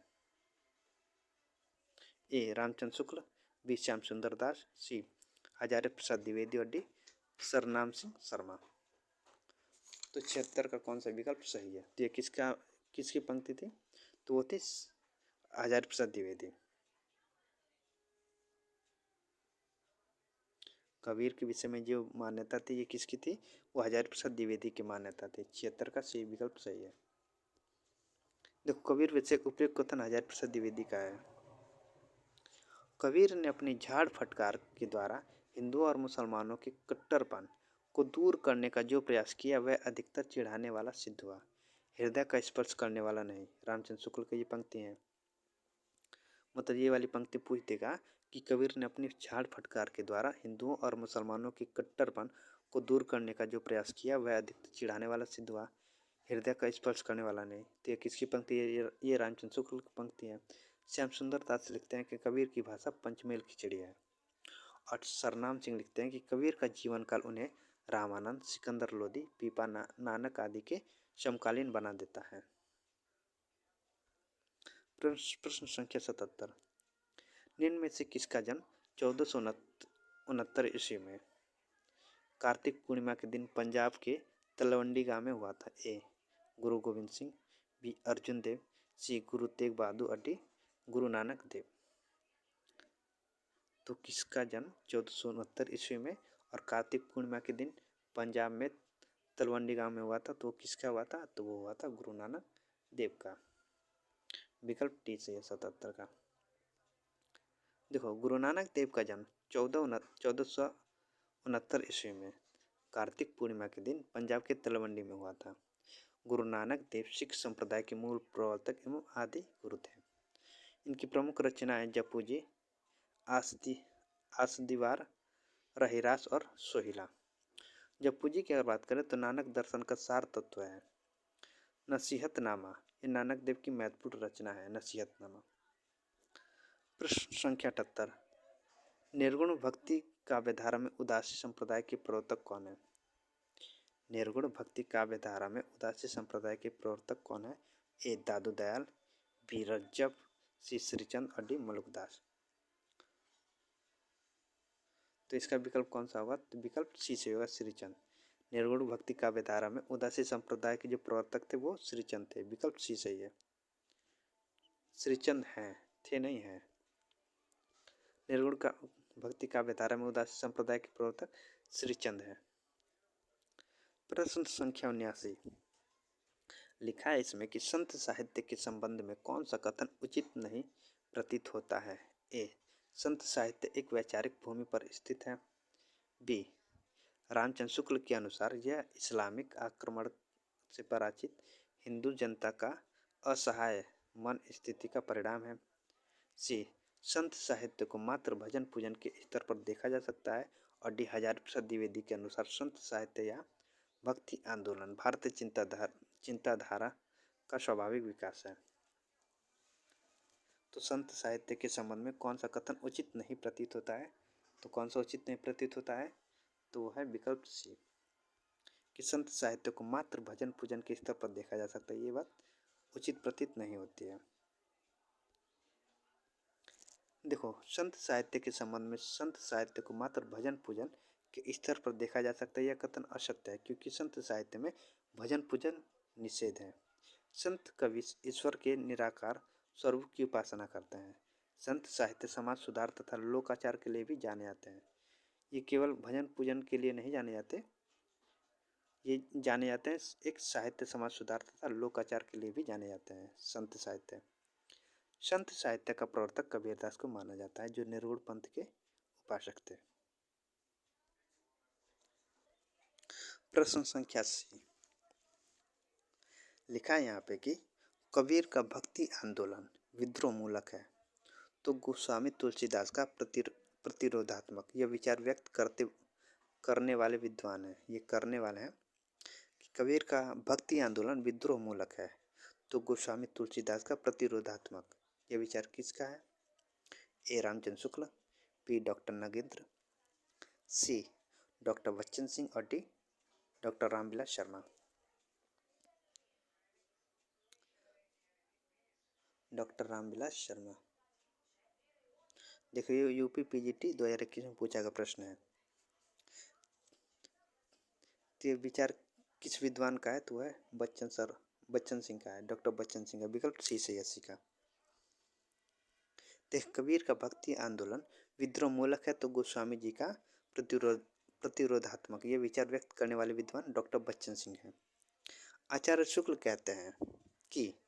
ए रामचंद्र शुक्ल, बी श्याम सुंदर दास, सी हजारे प्रसाद द्विवेदी और डी सरनाम सिंह शर्मा। तो 76 का कौन सा विकल्प सही है? तो ये किसकी पंक्ति थी? तो वो थी हजारे प्रसाद द्विवेदी। कबीर के विषय में जो मान्यता थी ये किसकी थी? वो हजारी प्रसाद द्विवेदी की मान्यता थी। 76 का सही विकल्प सही है। देखो कबीर विषय उपयुक्त कथन हजारी प्रसाद द्विवेदी का है। कबीर ने अपनी झाड़ फटकार के द्वारा हिंदुओं और मुसलमानों के कट्टरपन को दूर करने का जो प्रयास किया वह अधिकतर चिढ़ाने वाला सिद्ध हुआ, हृदय का स्पर्श करने वाला नहीं। रामचंद्र शुक्ल की ये पंक्ति हैं। मतलब ये वाली पंक्ति पूछ देगा कि कबीर ने अपनी झाड़ फटकार के द्वारा हिंदुओं और मुसलमानों के कट्टरपन को दूर करने का जो प्रयास किया वह अधिक चिढ़ाने वाला सिद्ध हुआ, हृदय का स्पर्श करने वाला नहीं। तो ये किसकी पंक्ति है? ये रामचंद्र शुक्ल की पंक्ति है। श्याम सुंदर दास लिखते हैं कि कबीर की भाषा पंचमेल खिचड़ी है। और सरनाम सिंह लिखते हैं कि कबीर का जीवन काल उन्हें रामानंद, सिकंदर लोदी, पीपा नानक आदि के समकालीन बना देता है। प्रश्न संख्या 77, निम्न में से किसका जन्म 1469 ईस्वी में कार्तिक पूर्णिमा के दिन पंजाब के तलवंडी गांव में हुआ था? ए गुरु गोविंद सिंह, बी अर्जुन देव, सी गुरु तेग बहादुर और डी गुरु नानक देव। तो किसका जन्म 1469 ईस्वी में और कार्तिक पूर्णिमा के दिन पंजाब में तलवंडी गांव में हुआ था? तो किसका हुआ था? तो वो हुआ था गुरु नानक देव का। विकल्प डी से 77 का। देखो, गुरु नानक देव का जन्म 1469 ईस्वी में कार्तिक पूर्णिमा के दिन पंजाब के तलवंडी में हुआ था। गुरु नानक देव सिख संप्रदाय के मूल प्रवर्तक एवं आदि गुरु थे। इनकी प्रमुख रचनाएं जपू जी, आसदीवार, रहीरास और सोहिला। जपू जी की अगर बात करें तो नानक दर्शन का सार तत्व है। नसीहतनामा, ये नानक देव की महत्वपूर्ण रचना है, नसीहतनामा। प्रश्न संख्या 78, निर्गुण भक्ति काव्यधारा में उदासी संप्रदाय के प्रवर्तक कौन है? निर्गुण भक्ति काव्यधारा में उदासी संप्रदाय के प्रवर्तक कौन है? ए दादू दयाल, बी रज्जब, सी श्रीचंद और डी मलुकदास। तो इसका विकल्प कौन सा होगा? तो विकल्प सी से होगा, श्रीचंद। निर्गुण भक्ति काव्यधारा में उदासी संप्रदाय के जो प्रवर्तक थे वो श्रीचंद थे। विकल्प सी सही है। श्रीचंद हैं, थे नहीं हैं। निर्गुण का भक्ति काव्यधारा में उदासी संप्रदाय के प्रवर्तक श्रीचंद है। प्रश्न संख्या 79, लिखा है इसमें कि संत साहित्य के संबंध में कौन सा कथन उचित नहीं प्रतीत होता है? ए संत साहित्य एक वैचारिक भूमि पर स्थित है, बी रामचंद्र शुक्ल के अनुसार यह इस्लामिक आक्रमण से पराजित हिंदू जनता का असहाय मन स्थिति का परिणाम है, सी संत साहित्य को मात्र भजन पूजन के स्तर पर देखा जा सकता है, और डी हजारी प्रसाद द्विवेदी के अनुसार संत साहित्य या भक्ति आंदोलन भारतीय चिंताधारा का स्वाभाविक विकास है। तो संत साहित्य के संबंध में कौन सा कथन उचित नहीं प्रतीत होता है? तो कौन सा उचित नहीं प्रतीत होता है? तो वो है विकल्प सी, कि संत साहित्य को मात्र भजन पूजन के स्तर पर देखा जा सकता है। ये बात उचित प्रतीत नहीं होती है। देखो, संत साहित्य के संबंध में संत साहित्य को मात्र भजन पूजन के स्तर पर देखा जा सकता है, यह कथन असत्य है, क्योंकि संत साहित्य में भजन पूजन निषेध है। संत कवि ईश्वर के निराकार स्वरूप की उपासना करते हैं। संत साहित्य समाज सुधार तथा लोकाचार के लिए भी जाने जाते हैं। ये केवल भजन पूजन के लिए नहीं जाने जाते, ये जाने जाते हैं एक साहित्य समाज सुधार तथा लोकाचार के लिए भी जाने जाते हैं संत साहित्य। संत साहित्य का प्रवर्तक कबीरदास को माना जाता है, जो निर्गुण पंथ के उपासक थे। प्रश्न संख्या 80, लिखा है यहाँ पे कि कबीर का भक्ति आंदोलन विद्रोह मूलक है, तो गोस्वामी तुलसीदास का प्रतिरोधात्मक। यह विचार व्यक्त करने वाले विद्वान हैं, ये करने वाले हैं कि कबीर का भक्ति आंदोलन विद्रोह मूलक है, तो गोस्वामी तुलसीदास का प्रतिरोधात्मक। यह विचार किसका है? ए रामचंद्र शुक्ल, बी डॉक्टर नगेंद्र, सी डॉक्टर बच्चन सिंह और D doctor Ramvilas Sharma. Doctor Ramvilas Sharma. देखो, ये यूपी पीजीटी 2021 में पूछा गया प्रश्न है। तो ये विचार किस विद्वान का है? तो है बच्चन सिंह का है, डॉक्टर बच्चन सिंह का। विकल्प सी से 80 का। देख, कबीर का भक्ति आंदोलन विद्रोह मूलक है, तो गोस्वामी जी का प्रतिरोधात्मक। ये विचार व्यक्त करने वाले विद्वान डॉक्टर बच्चन सिंह हैं। आचार्य शुक्ल कहते हैं कि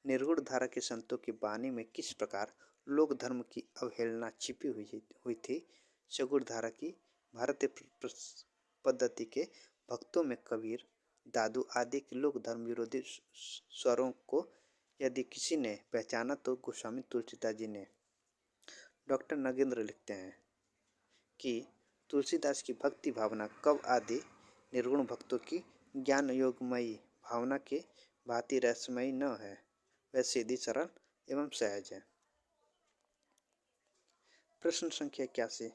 निर्गुण धारा के संतों की वाणी में किस प्रकार लोक धर्म की अवहेलना छिपी हुई थी। सगुण धारा की भारतीय पद्धति के भक्तों में कबीर, दादू आदि के लोक धर्म विरोधी स्वरों को यदि किसी ने पहचाना तो गोस्वामी तुलसीदास जी ने। डॉक्टर नगेंद्र लिखते हैं कि तुलसीदास की भक्ति भावना कब आदि निर्गुण भक्तों की ज्ञान योगमयी भावना के भांति रहस्यमयी न है, वह सीधी सरल एवं सहज है। प्रश्न संख्या 81।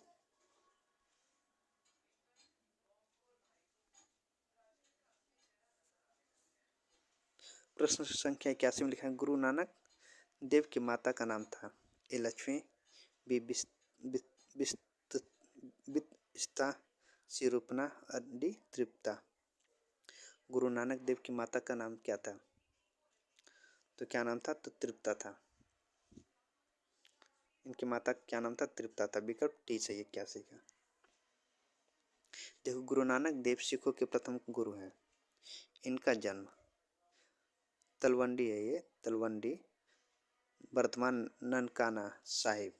प्रश्न संख्या 81 में लिखा है, गुरु नानक देव की माता का नाम था ए लक्ष्मी, बी बिस्ता, सी रूपना, डी तृप्ता। गुरु नानक देव की माता का नाम क्या था? तो क्या नाम था? तो तृप्ता था। इनकी माता का क्या नाम था? तृप्ता था। विकल्प टी सही है 81 का। देखो, गुरु नानक देव सिखों के प्रथम गुरु हैं। इनका जन्म तलवंडी है, ये तलवंडी, वर्तमान ननकाना साहिब,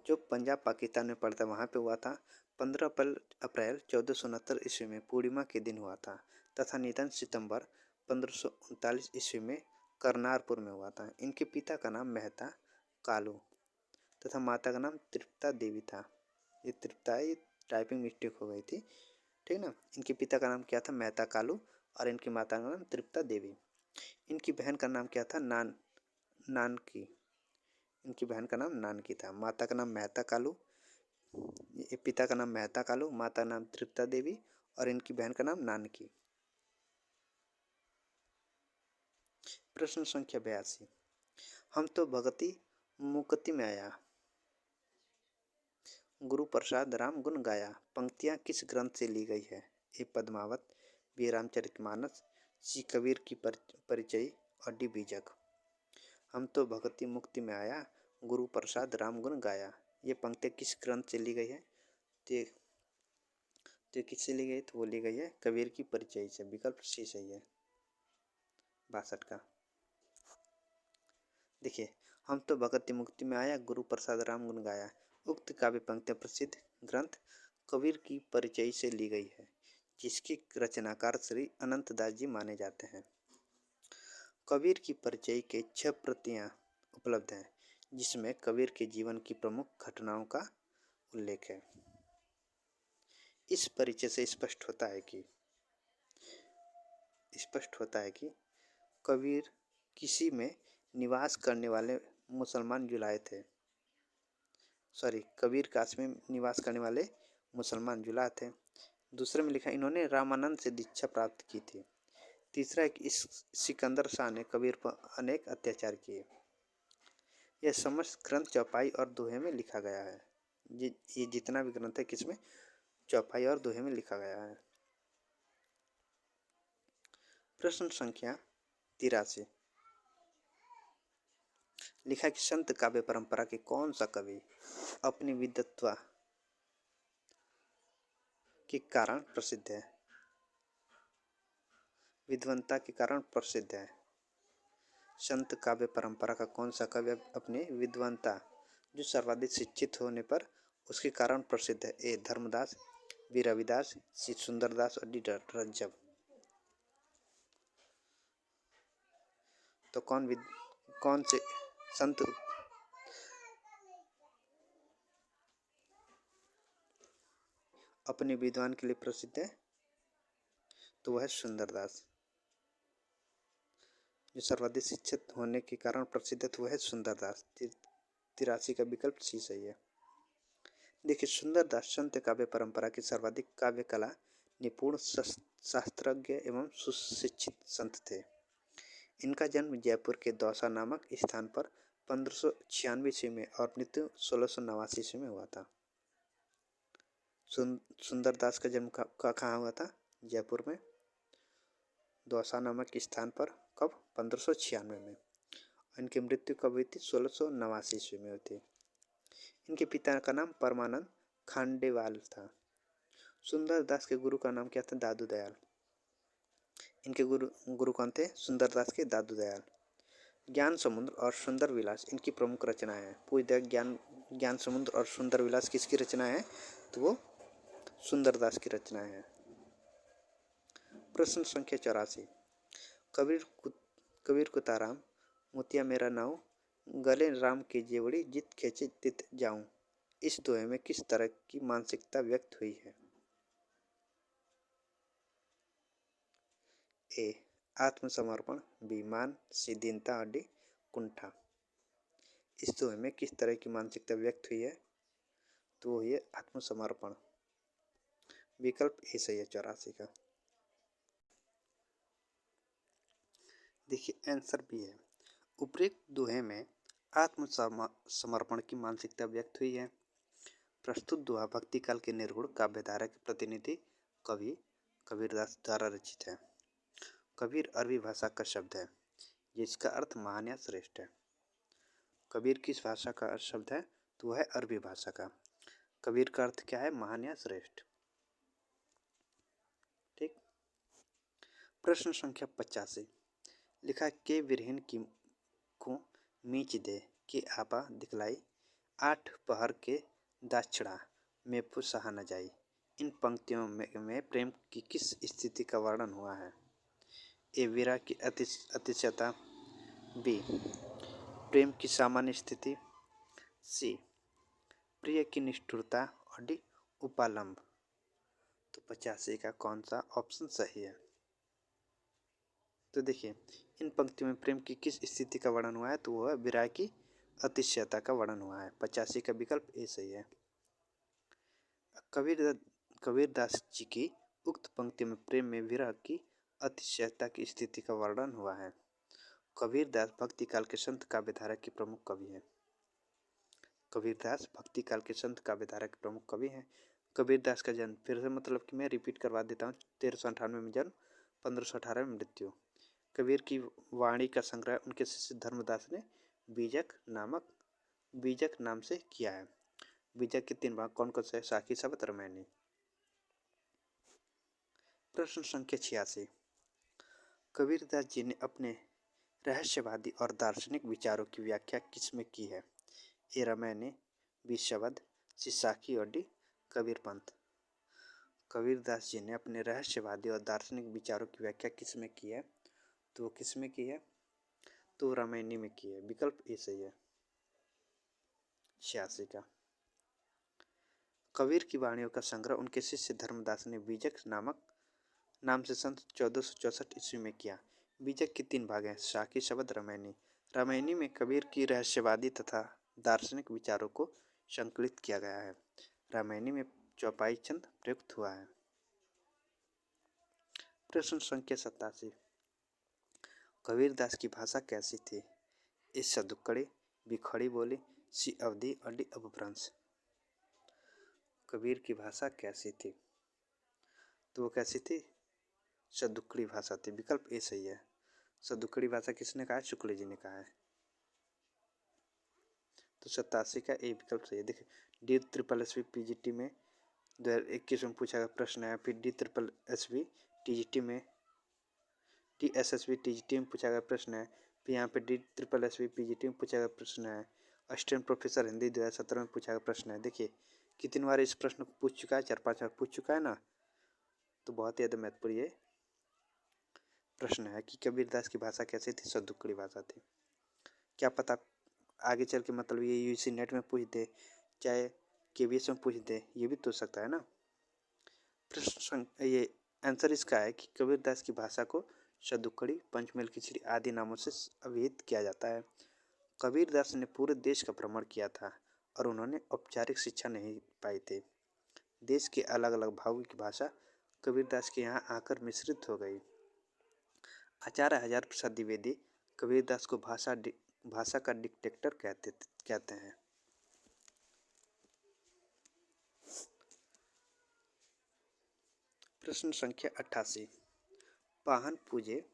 जो पंजाब पाकिस्तान में पड़ता है, वहाँ पे हुआ था। 15 अप्रैल 1469 ईस्वी में पूर्णिमा के दिन हुआ था तथा निधन सितंबर 1539 ईस्वी में करनारपुर में हुआ था। इनके पिता का नाम मेहता कालू तथा माता का नाम तृप्ता देवी था। ये तृप्ता है, ये टाइपिंग मिस्टेक हो गई थी, ठीक ना। इनके पिता का नाम क्या था? मेहता कालू, और इनकी माता का नाम तृप्ता देवी। इनकी बहन का नाम क्या था? नानकी। इनकी बहन का नाम नानकी था। माता का नाम मेहता कालू, पिता का नाम मेहता कालू, माता का नाम तृप्ता देवी, और इनकी बहन का नाम नानकी। प्रश्न संख्या 82। हम तो भगति मुक्ति में आया, गुरु प्रसाद राम गुण गाया, पंक्तियां किस ग्रंथ से ली गई है? ए पद्मावत, बी रामचरितमानस, सी कबीर की परिचय, और डी बीजक। हम तो भगति मुक्ति में आया, गुरु प्रसाद राम गुण गाया, ये पंक्तियां किस ग्रंथ से ली गई है? तो किससे ली गई? तो वो ली गई है कबीर की परिचय से। विकल्प सी सही है 62 का। देखिए, हम तो भगति मुक्ति में आया, गुरु प्रसाद राम गुण गाया, उक्त काव्य पंक्तियां प्रसिद्ध ग्रंथ कबीर की परिचय से ली गई है, जिसके रचनाकार श्री अनंतदास जी माने जाते हैं। कबीर की परिचय के 6 प्रतियां उपलब्ध हैं, जिसमें कबीर के जीवन की प्रमुख घटनाओं का उल्लेख है। इस परिचय से स्पष्ट होता है कि कबीर किसी में निवास करने वाले मुसलमान जुलाहे थे। कबीर काशी में निवास करने वाले मुसलमान जुलाहे थे। दूसरे में लिखा, इन्होंने रामानंद से दीक्षा प्राप्त की थी। तीसरा है कि इस सिकंदर शाह ने कबीर पर अनेक अत्याचार किए। यह समस्त ग्रंथ चौपाई और दोहे में लिखा गया है। ये जितना भी ग्रंथ है, किसमें? चौपाई और दोहे में लिखा गया है। प्रश्न संख्या 83। लिखा कि संत काव्य परंपरा के कौन सा कवि अपनी विद्वत्ता के कारण प्रसिद्ध है? विद्वत्ता के कारण प्रसिद्ध है। संत काव्य परंपरा का कौन सा कवि अपने विद्वत्ता, जो सर्वाधिक शिक्षित होने पर उसके कारण प्रसिद्ध है? ए धर्मदास, बी रविदास, सी सुंदरदास, और डी रज्जब। तो कौन से संत अपने विद्वान के लिए प्रसिद्ध है? तो वह है सुंदरदास। जो सर्वाधिक शिक्षित होने के कारण प्रसिद्ध है, तो वह है सुंदरदास। 83 का विकल्प सी सही है। देखिए, सुंदरदास संत काव्य परंपरा की सर्वाधिक काव्य कला निपुण, शास्त्रज्ञ एवं सुशिक्षित संत थे। इनका जन्म जयपुर के दौसा नामक स्थान पर 1596 ईस्वी में और मृत्यु 1689 ईस्वी में हुआ था। सुंदरदास का जन्म कहाँ हुआ था? जयपुर में दौसा नामक स्थान पर। कब? 1596 में। इनकी मृत्यु कब हुई थी? 1689 ईस्वी में हुई थी। इनके पिता का नाम परमानंद खांडेवाल था। सुंदरदास के गुरु का नाम क्या था? दादू दयाल। इनके गुरु कौन थे? सुंदरदास के दादू दयाल। ज्ञान समुद्र और सुंदर विलास इनकी प्रमुख रचनाएं हैं। पूज्य ज्ञान समुद्र और सुंदर विलास किसकी रचनाएं हैं? तो वो सुंदरदास की रचनाएं हैं। प्रश्न संख्या 84। कबीर कुताराम, मोतिया मेरा नाव, गले राम की जेवड़ी जित खींचे तित जाऊं। इस दोहे में किस तरह की मानसिकता व्यक्त हुई है? ए आत्मसमर्पण, बी मान, सी दीनता और डी कुंठा। इस दोहे में किस तरह की मानसिकता व्यक्त हुई है? तो वो है आत्मसमर्पण। विकल्प ए सही है 84 का। देखिए आंसर भी है। उपरोक्त दोहे में आत्मसमर्पण की मानसिकता व्यक्त हुई है। प्रस्तुत दोहा भक्ति काल के निर्गुण काव्यधारा के प्रतिनिधि कवि कबीरदास द्वारा रचित है। कबीर अरबी भाषा का शब्द है जिसका अर्थ महान या श्रेष्ठ है। कबीर किस भाषा का शब्द है? तो वह है अरबी भाषा का। कबीर का अर्थ क्या है? महान या श्रेष्ठ। ठीक। प्रश्न संख्या 85 लिखा के विरहीन की को मीच दे के आपा दिखलाई, आठ पहर के दाक्षिणा में सहा न जाई। इन पंक्तियों में प्रेम की किस स्थिति का वर्णन हुआ है? ए वीरा की अतिशयता, बी प्रेम की सामान्य स्थिति, सी प्रिय की निष्ठुरता और डी उपालंब। तो 85 का कौन सा ऑप्शन सही है? तो देखिए इन पंक्तियों में प्रेम की किस स्थिति का वर्णन हुआ है? तो वह विरह की अतिशयता का वर्णन हुआ है। 85 का विकल्प ए सही है। कबीरदास जी की उक्त पंक्ति में प्रेम में विरह की अतिशयता की स्थिति का वर्णन हुआ है। कबीरदास भक्ति काल के संत काव्यधारा के प्रमुख कवि हैं। कबीरदास भक्ति काल के संत काव्यधारा के प्रमुख कवि हैं। कबीरदास का जन्म, फिर से मतलब कि मैं रिपीट करवा देता हूँ, 1398 में जन्म, 1518 में मृत्यु। कबीर की वाणी का संग्रह उनके शिष्य धर्मदास ने बीजक नाम से किया है। बीजक के 3 भाग कौन कौन से? साखी, शबद, रामायणी। प्रश्न संख्या 86 कबीरदास जी ने अपने रहस्यवादी और दार्शनिक विचारों की व्याख्या किसमें की है? ए रामायणी, बी शबद, सी साखी और डी कबीर पंथ। कबीरदास जी ने अपने रहस्यवादी और दार्शनिक विचारों की व्याख्या किसमें की है? तो वो किसमें की है? तो रामायणी में की है। विकल्प ए सही है 86 का। कबीर की वाणियों का संग्रह उनके शिष्य धर्मदास ने बीजक नाम से सन 1464 ईस्वी में किया। बीजक के 3 भाग हैं, साखी, शबद, रामायणी। रामायणी में कबीर की रहस्यवादी तथा दार्शनिक विचारों को संकलित किया गया है। रामायणी में चौपाई चंद प्रयुक्त हुआ है। प्रश्न संख्या 87 कबीरदास की भाषा कैसी थी? ए सदुक्कड़ी, बी खड़ी बोली, सी अवधी और डी अपभ्रंश। कबीर की भाषा कैसी थी? तो वो कैसी थी? सदुक्कड़ी भाषा थी। विकल्प ए सही है। सदुक्कड़ी भाषा किसने कहा है? शुक्ल जी ने कहा है। तो 87 का ए विकल्प सही है। देखिए DSSB PGT में 2021 में पूछा गया प्रश्न है। फिर DSSB TGT में TSSB TGT में पूछा गया प्रश्न है। फिर यहाँ पे DSSB PGT में पूछा गया प्रश्न है। असिस्टेंट प्रोफेसर हिंदी 2017 में पूछा गया प्रश्न है। देखिए कितनी बार इस प्रश्न को पूछ चुका है? 4-5 बार पूछ चुका है ना। तो बहुत ही ज़्यादा महत्वपूर्ण ये प्रश्न है कि कबीरदास की भाषा कैसी थी? सदुक्कड़ी भाषा थी। क्या पता आगे चल के मतलब ये यूजी नेट में पूछ दे, चाहे KVS में पूछ दे, ये भी तो सकता है ना। प्रश्न ये आंसर इसका है कि कबीरदास की भाषा को सदुक्कड़ी, पंचमेल खिचड़ी आदि नामों से अभिहित किया जाता है। कबीरदास ने पूरे देश का भ्रमण किया था और उन्होंने औपचारिक शिक्षा नहीं पाई थी। देश के अलग अलग भागों की भाषा कबीरदास के यहाँ आकर मिश्रित हो गई। आचार्य हजार प्रसाद द्विवेदी कबीरदास को भाषा का डिक्टेटर कहते हैं। प्रश्न संख्या 88 पाहन पूजे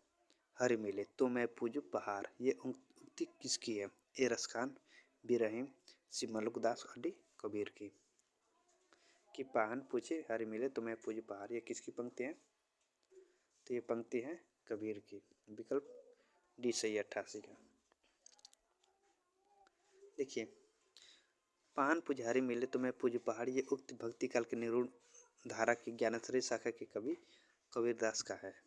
हरि मिले तो मैं पूजू पहाड़, ये उक्ति किसकी है? ए रसखान, बी रहीम, सी मलुकदास और डी कबीर की। कि पाहन पूजे हरि मिले तो मैं पूजू पहाड़, ये किसकी पंक्ति है? तो ये पंक्ति है कबीर की। विकल्प डी सही 88 का। देखिए पान पुजारी मिले तो मैं पूज पहाड़, ये उक्त भक्ति काल के निरूढ़ धारा की ज्ञानश्री शाखा के कवि कबीरदास का है।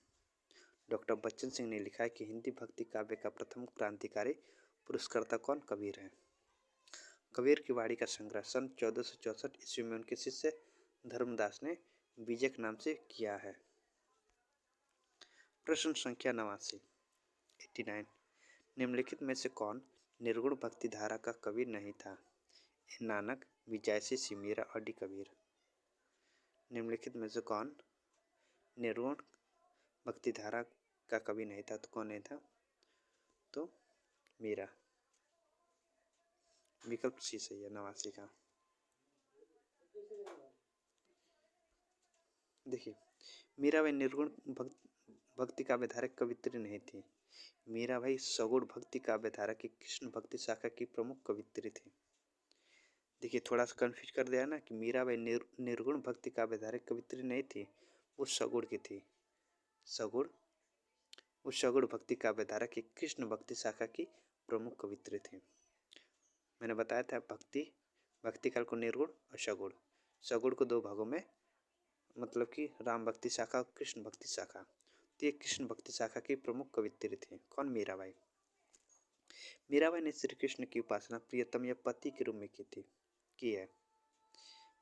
डॉक्टर बच्चन सिंह ने लिखा है कि हिंदी भक्ति काव्य का प्रथम क्रांतिकारी पुरस्कर्ता कौन? कबीर हैं। कबीर की वाणी का संग्रह सन 1464 ईस्वी में उनके शिष्य धर्मदास ने बीजक नाम से किया है। प्रश्न संख्या 89 निम्नलिखित में से कौन निर्गुण भक्ति धारा का कवि नहीं था? ए नानक, बी जयसी, सी मीरा और डी कबीर। निम्नलिखित में से कौन निर्गुण भक्ति धारा का कवि नहीं था? तो कौन नहीं था? तो मीरा। विकल्प सी सही है 89 का। देखिए, मीराबाई निर्गुण भक्ति काव्यधारा कवित्री नहीं थी। मीराबाई सगुण भक्ति काव्यधारा की कृष्ण भक्ति शाखा की प्रमुख कवित्री थी। देखिए, थोड़ा सा कंफ्यूज कर दिया ना कि मीराबाई निर्गुण भक्ति काव्यधारा कवित्री नहीं थी, वो सगुण की थी। वो सगुण भक्ति काव्यधारा की कृष्ण भक्ति शाखा की प्रमुख कवित्री थी। मैंने बताया था भक्ति काल को निर्गुण और सगुण, सगुण को दो भागों में, मतलब कि राम भक्ति शाखा और कृष्ण भक्ति शाखा। तो ये कृष्ण भक्ति शाखा की प्रमुख कवित्री थी। कौन? मीराबाई। मीराबाई ने श्री कृष्ण की उपासना प्रियतम या पति के रूप में की है।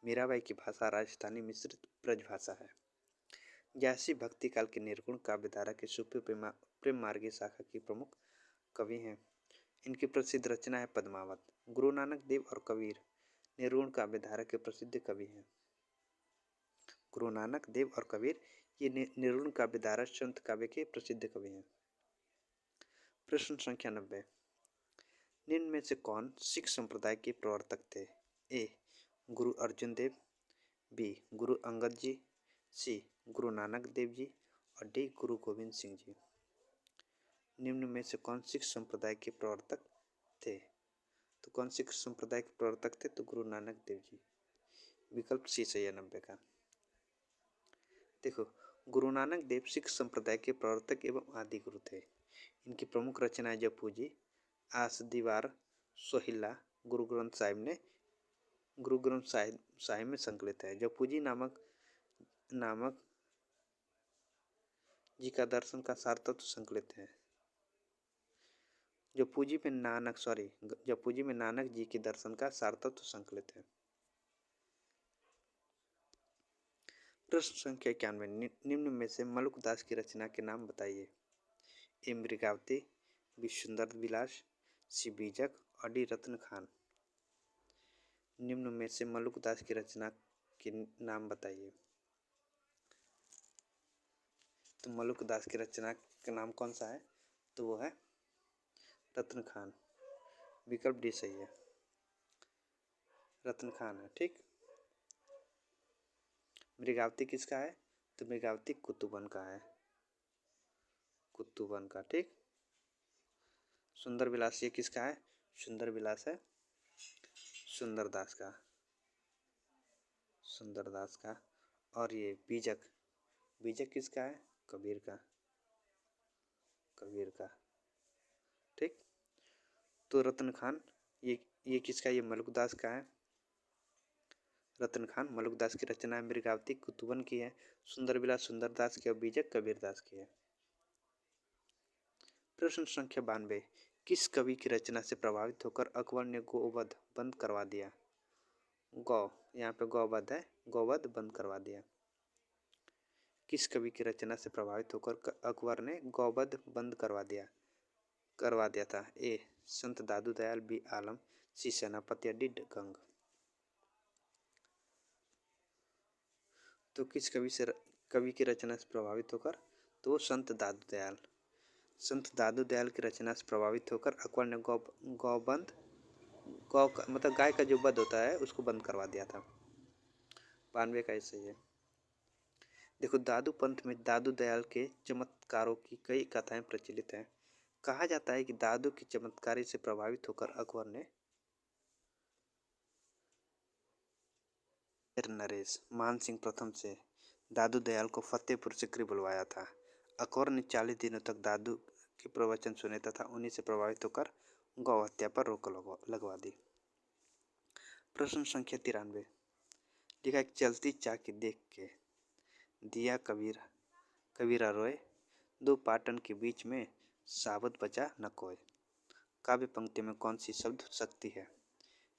मीराबाई की भाषा राजस्थानी मिश्रित ब्रज भाषा है। जयसी भक्ति काल के निर्गुण काव्यधारा के सूफी प्रेम मार्गी शाखा की प्रमुख कवि हैं। इनकी प्रसिद्ध रचना है पद्मावत। गुरु नानक देव और कबीर निर्गुण काव्यधारा के प्रसिद्ध कवि हैं। गुरु नानक देव और कबीर ये निर्गुण काव्यधारा संत काव्य के प्रसिद्ध कवि हैं। प्रश्न संख्या 90 निम्न में से कौन सिख संप्रदाय के प्रवर्तक थे? ए गुरु अर्जुन देव, बी गुरु अंगद जी, सी गुरु नानक देव जी और डी गुरु गोविंद सिंह जी। निम्न में से कौन सिख संप्रदाय के प्रवर्तक थे? तो कौन सिख संप्रदाय के प्रवर्तक थे? तो गुरु नानक देव जी। विकल्प सी सही है 90 का। देखो, गुरु नानक देव सिख संप्रदाय के प्रवर्तक एवं आदि गुरु थे। इनकी प्रमुख रचनाएं जपू जी, आस दीवार, सोहिला गुरु ग्रंथ साहिब में संकलित है। जपू जी नामक जी का दर्शन का सार तत्व संकलित है। जपू जी में नानक जी के दर्शन का सार तत्व संकलित है। प्रश्न संख्या 91 निम्न में से मलुकदास की रचना के नाम बताइए। ए मृगावती, बी सुंदर विलास, सी बीजक और डी रत्न खान। निम्न में से मलुकदास की रचना के नाम बताइए। तो मलुकदास की रचना का नाम कौन सा है? तो वो है रत्न खान। विकल्प डी सही है, रत्न खान है। ठीक। मृगावती किसका है? तो मृगावती कुतुबन का है, कुतुबन का। ठीक। सुंदर विलास ये किसका है? सुंदर विलास है सुंदरदास का। और ये बीजक किसका है? कबीर का। ठीक। तो रत्न खान ये किसका? ये मलुकदास का है। रत्न खान मलुकदास की रचना है। मृगावती कुतुबन की है। सुंदर विलास सुंदरदास की और बीजक कबीरदास की है। प्रश्न संख्या 92 किस कवि की रचना से प्रभावित होकर अकबर ने गोवध बंद करवा दिया? यहाँ पे गौवध है, गौवध बंद करवा दिया। किस कवि की रचना से प्रभावित होकर अकबर ने गौवध बंद करवा दिया था? ए संत दादू दयाल, बी आलम, सी सेनापति, डी गंग। तो किस कवि की रचना से प्रभावित होकर? तो संत दादू दयाल की रचना से प्रभावित होकर अकबर ने मतलब गाय का जो वध होता है उसको बंद करवा दिया था। 92 का सही है। देखो, दादू पंथ में दादू दयाल के चमत्कारों की कई कथाएं प्रचलित हैं। कहा जाता है कि दादू की चमत्कारी से प्रभावित होकर अकबर ने नरेश मान सिंह प्रथम से दादू दयाल को फतेहपुर सिकरी बुलवाया था। अकबर ने 40 दिनों तक दादू के प्रवचन सुने तथा उन्हीं से प्रभावित होकर गौ हत्या पर रोक लगवा दी। प्रश्न संख्या 93 लिखा, एक चलती चाकी देख के दिया कबीरा रोए, दो पाटन के बीच में साबुत बचा न कोय। काव्य पंक्ति में कौन सी शब्द शक्ति है?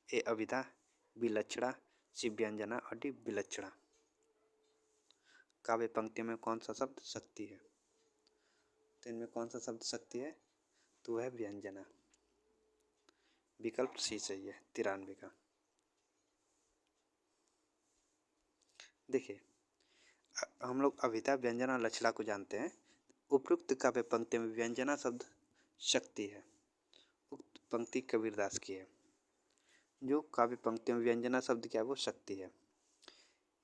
ए अभिधा, बी लक्षणा, सी व्यंजना और डी विलक्षणा। काव्य पंक्ति में कौन सा शब्द शक्ति है? तो इनमें कौन सा शब्द शक्ति है? तो वह व्यंजना। विकल्प सी सही है 93 का। देखिए हम लोग अभिधा, व्यंजना, लक्षणा को जानते हैं। उपयुक्त काव्य पंक्ति में व्यंजना शब्द शक्ति है। उक्त पंक्ति कबीरदास की है। जो काव्य पंक्ति में व्यंजना शब्द क्या है? वो शक्ति है।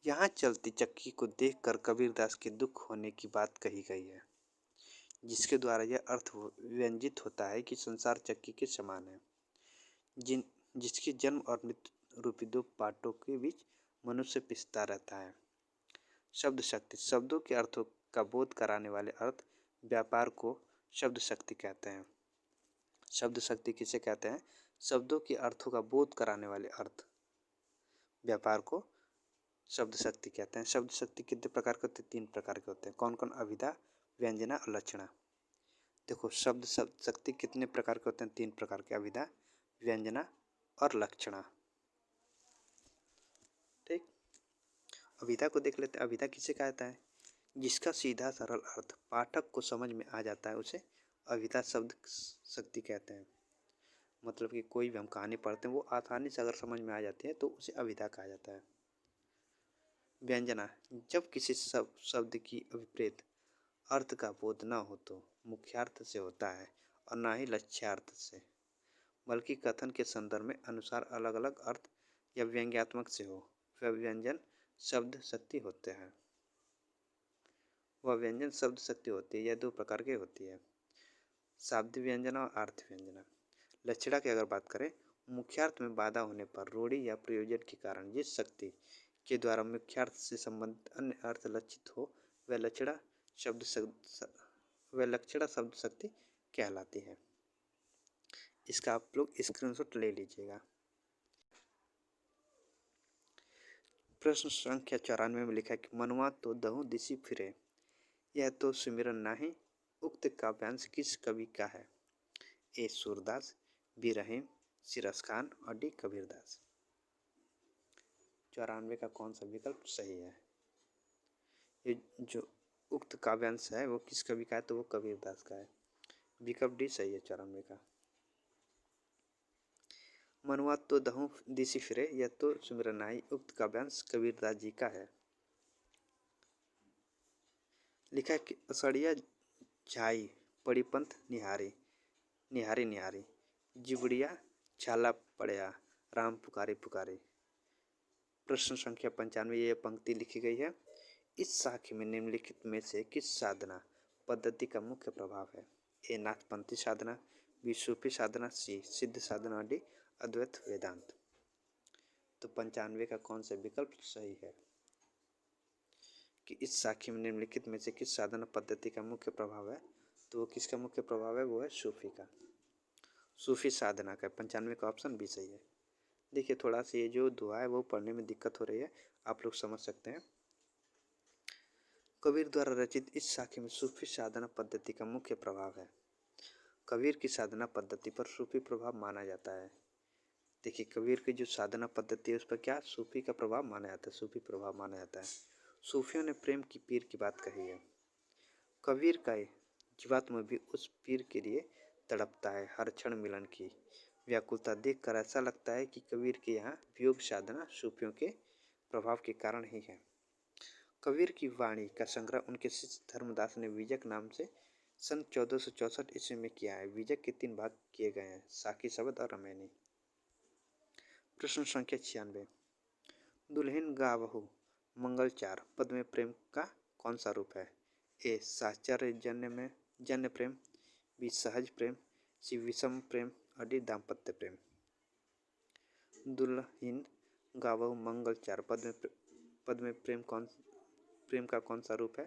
यहाँ चलती चक्की को देखकर कबीरदास के दुख होने की बात कही गई है, जिसके द्वारा यह अर्थ व्यंजित होता है कि संसार चक्की के समान है, जिसके जन्म और मृत्यु रूपी दो पाटों के बीच मनुष्य पिसता रहता है। शब्द शक्ति, शब्दों के अर्थों का बोध कराने वाले अर्थ व्यापार को शब्द शक्ति कहते हैं। शब्द शक्ति किसे कहते हैं? शब्दों के अर्थों का बोध कराने वाले अर्थ व्यापार को शब्द शक्ति कहते हैं। शब्द शक्ति कितने प्रकार के होते हैं? 3 प्रकार के होते हैं। कौन कौन? अभिधा, व्यंजना और लक्षणा। देखो शब्द शक्ति कितने प्रकार के होते हैं? 3 प्रकार के, अभिधा, व्यंजना और लक्षणा। ठीक, अभिधा को देख लेते हैं। अभिधा किसे कहता है? जिसका सीधा सरल अर्थ पाठक को समझ में आ जाता है उसे अभिधा शब्द शक्ति कहते हैं। मतलब कि कोई भी हम कहानी पढ़ते हैं वो आसानी से अगर समझ में आ जाती है तो उसे अभिधा कहा जाता है। व्यंजना, जब किसी शब्द की अभिप्रेत अर्थ का बोध न हो तो मुख्यार्थ से होता है और न ही लक्ष्यार्थ से, बल्कि कथन के संदर्भ में अनुसार अलग अलग अर्थ या व्यंग्यात्मक से हो, वह व्यंजन शब्द शक्ति होते हैं। वह व्यंजन शब्द शक्ति होती है। यह 2 प्रकार की होती है, शाब्द व्यंजना और अर्थ व्यंजना। लक्षणा की अगर बात करें, मुख्यार्थ में बाधा होने पर रूढ़ि या प्रयोजन के कारण जिस शक्ति के द्वारा मुख्यार्थ से संबंधित अन्य अर्थ लक्षित हो वह लक्षणा शब्द शक्ति कहलाती है। इसका आप लोग स्क्रीनशॉट ले लीजिएगा। प्रश्न संख्या 94 में लिखा है कि मनुआ तो दहु दिशि फिरे, यह तो सुमिरन नाही, उक्त काव्यांश किस कवि का है? ए सूरदास, बी रहीम, सी रसखान और डी कबीरदास। 94 का कौन सा विकल्प सही है? ये जो उक्त काव्यांश है वो किस कवि का है? तो वो कबीरदास का है। विकल्प डी सही है 94 का। मनुआ तो दहु दिशि फिरे, यह तो सुमिरन नाही, उक्त काव्यांश कबीरदास जी का है। लिखा है कि असड़िया झाई पड़ी पंथ निहारी, निहारी निहारी, जिबड़िया छाला पड़या, राम पुकारी पुकारी। प्रश्न संख्या 95 ये पंक्ति लिखी गई है। इस साखी में निम्नलिखित में से किस साधना पद्धति का मुख्य प्रभाव है? ए नाथपंथी साधना, बी सूफी साधना, सी सिद्ध साधना, डी अद्वैत वेदांत। तो 95 का कौन सा विकल्प सही है कि इस साखी में निम्नलिखित में से किस साधना पद्धति का मुख्य प्रभाव है? तो वो किसका मुख्य प्रभाव है? वो है सूफी का, सूफी साधना का। 95 का ऑप्शन बी सही है। देखिए थोड़ा सा ये जो दुआ है वो पढ़ने में दिक्कत हो रही है, आप लोग समझ सकते हैं। कबीर द्वारा रचित इस साखी में सूफी साधना पद्धति का मुख्य प्रभाव है। कबीर की साधना पद्धति पर सूफी प्रभाव माना जाता है। देखिए कबीर की जो साधना पद्धति है उस पर क्या सूफी का प्रभाव माना जाता है, सूफी प्रभाव माना जाता है। सूफियों ने प्रेम की पीर की बात कही है। कबीर का जीवात्मा भी उस पीर के लिए तड़पता है। हर क्षण मिलन की व्याकुलता देखकर ऐसा लगता है कि कबीर के यहाँ वियोग साधना सूफियों के प्रभाव के कारण ही है। कबीर की वाणी का संग्रह उनके शिष्य धर्मदास ने विजक नाम से सन 1464 ईस्वी में किया है। विजक के 3 भाग किए गए हैं, साकी शब्द और रमैनी। प्रश्न संख्या 96, दुल्हन गावहु मंगल चार पद में प्रेम का कौन सा रूप है? ए साहचर्य जन्य प्रेम, बी सहज प्रेम, सी विषम प्रेम और डी दाम्पत्य प्रेम। दुल्हन गावहु मंगल चार पद में प्रेम का कौन सा रूप है?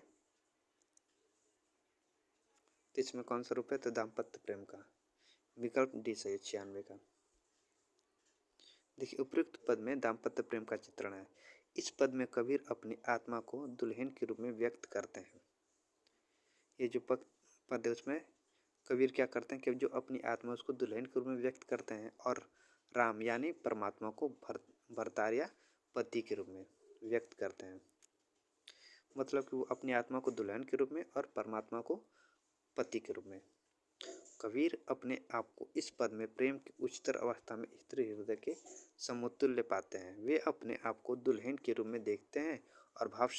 तो इसमें कौन सा रूप है? तो दाम्पत्य प्रेम का। विकल्प डी सही 96 का। देखिए उपयुक्त पद में दाम्पत्य प्रेम का चित्रण है। इस पद में कबीर अपनी आत्मा को दुल्हन के रूप में व्यक्त करते हैं। ये जो पद है उसमें कबीर क्या करते हैं कि जो अपनी आत्मा उसको दुल्हन के रूप में व्यक्त करते हैं और राम यानी परमात्मा को भरतार या पति के रूप में व्यक्त करते हैं। मतलब कि वो अपनी आत्मा को दुल्हन के रूप में और परमात्मा को पति के रूप में। कबीर अपने आप को इस पद में प्रेम की उच्चतर अवस्था में स्त्री हृदय के समतुल्य पाते हैं। वे अपने आप को दुल्हन के रूप में देखते हैं और भाव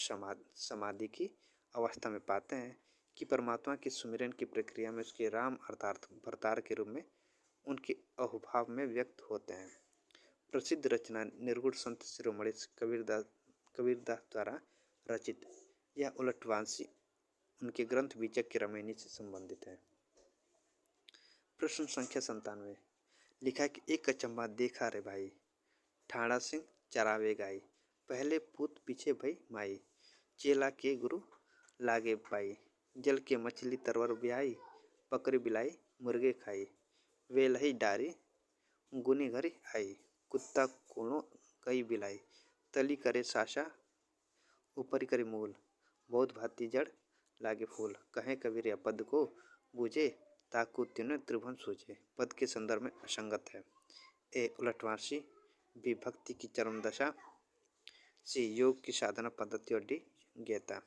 समाधि की अवस्था में पाते हैं कि परमात्मा के सुमिरन की प्रक्रिया में उसके राम अर्थात भरतार के रूप में उनके अहुभाव में व्यक्त होते हैं। प्रसिद्ध रचना निर्गुण संत शिरोमणि कबीरदास द्वारा रचित यह उलटवांसी उनके ग्रंथ बीजक की रमैनी से संबंधित है। प्रश्न संख्या 97 लिखा है कि एक अचंबा देखा रे भाई, ठाड़ा सिंह चरावे गाई, पहले पूत पीछे भई माई, चेला के गुरु लागे पाई, जल के मछली तरवर ब्याई, पकड़ी बिलाई मुर्गे खाई, वे लही डारी गुनी घरी आई, कुत्ता कोनो कई बिलाई, तली करे साशा ऊपरी करे मूल, बहुत भांति जड़ लागे फूल, कहें कबीर या पद को बूझे ताकू तीनों त्रिभुवन सूझे। पद के संदर्भ में असंगत है। ए उलटवासी, बी भक्ति की चरम दशा, सी योग की साधना पद्धति और डी ज्ञता।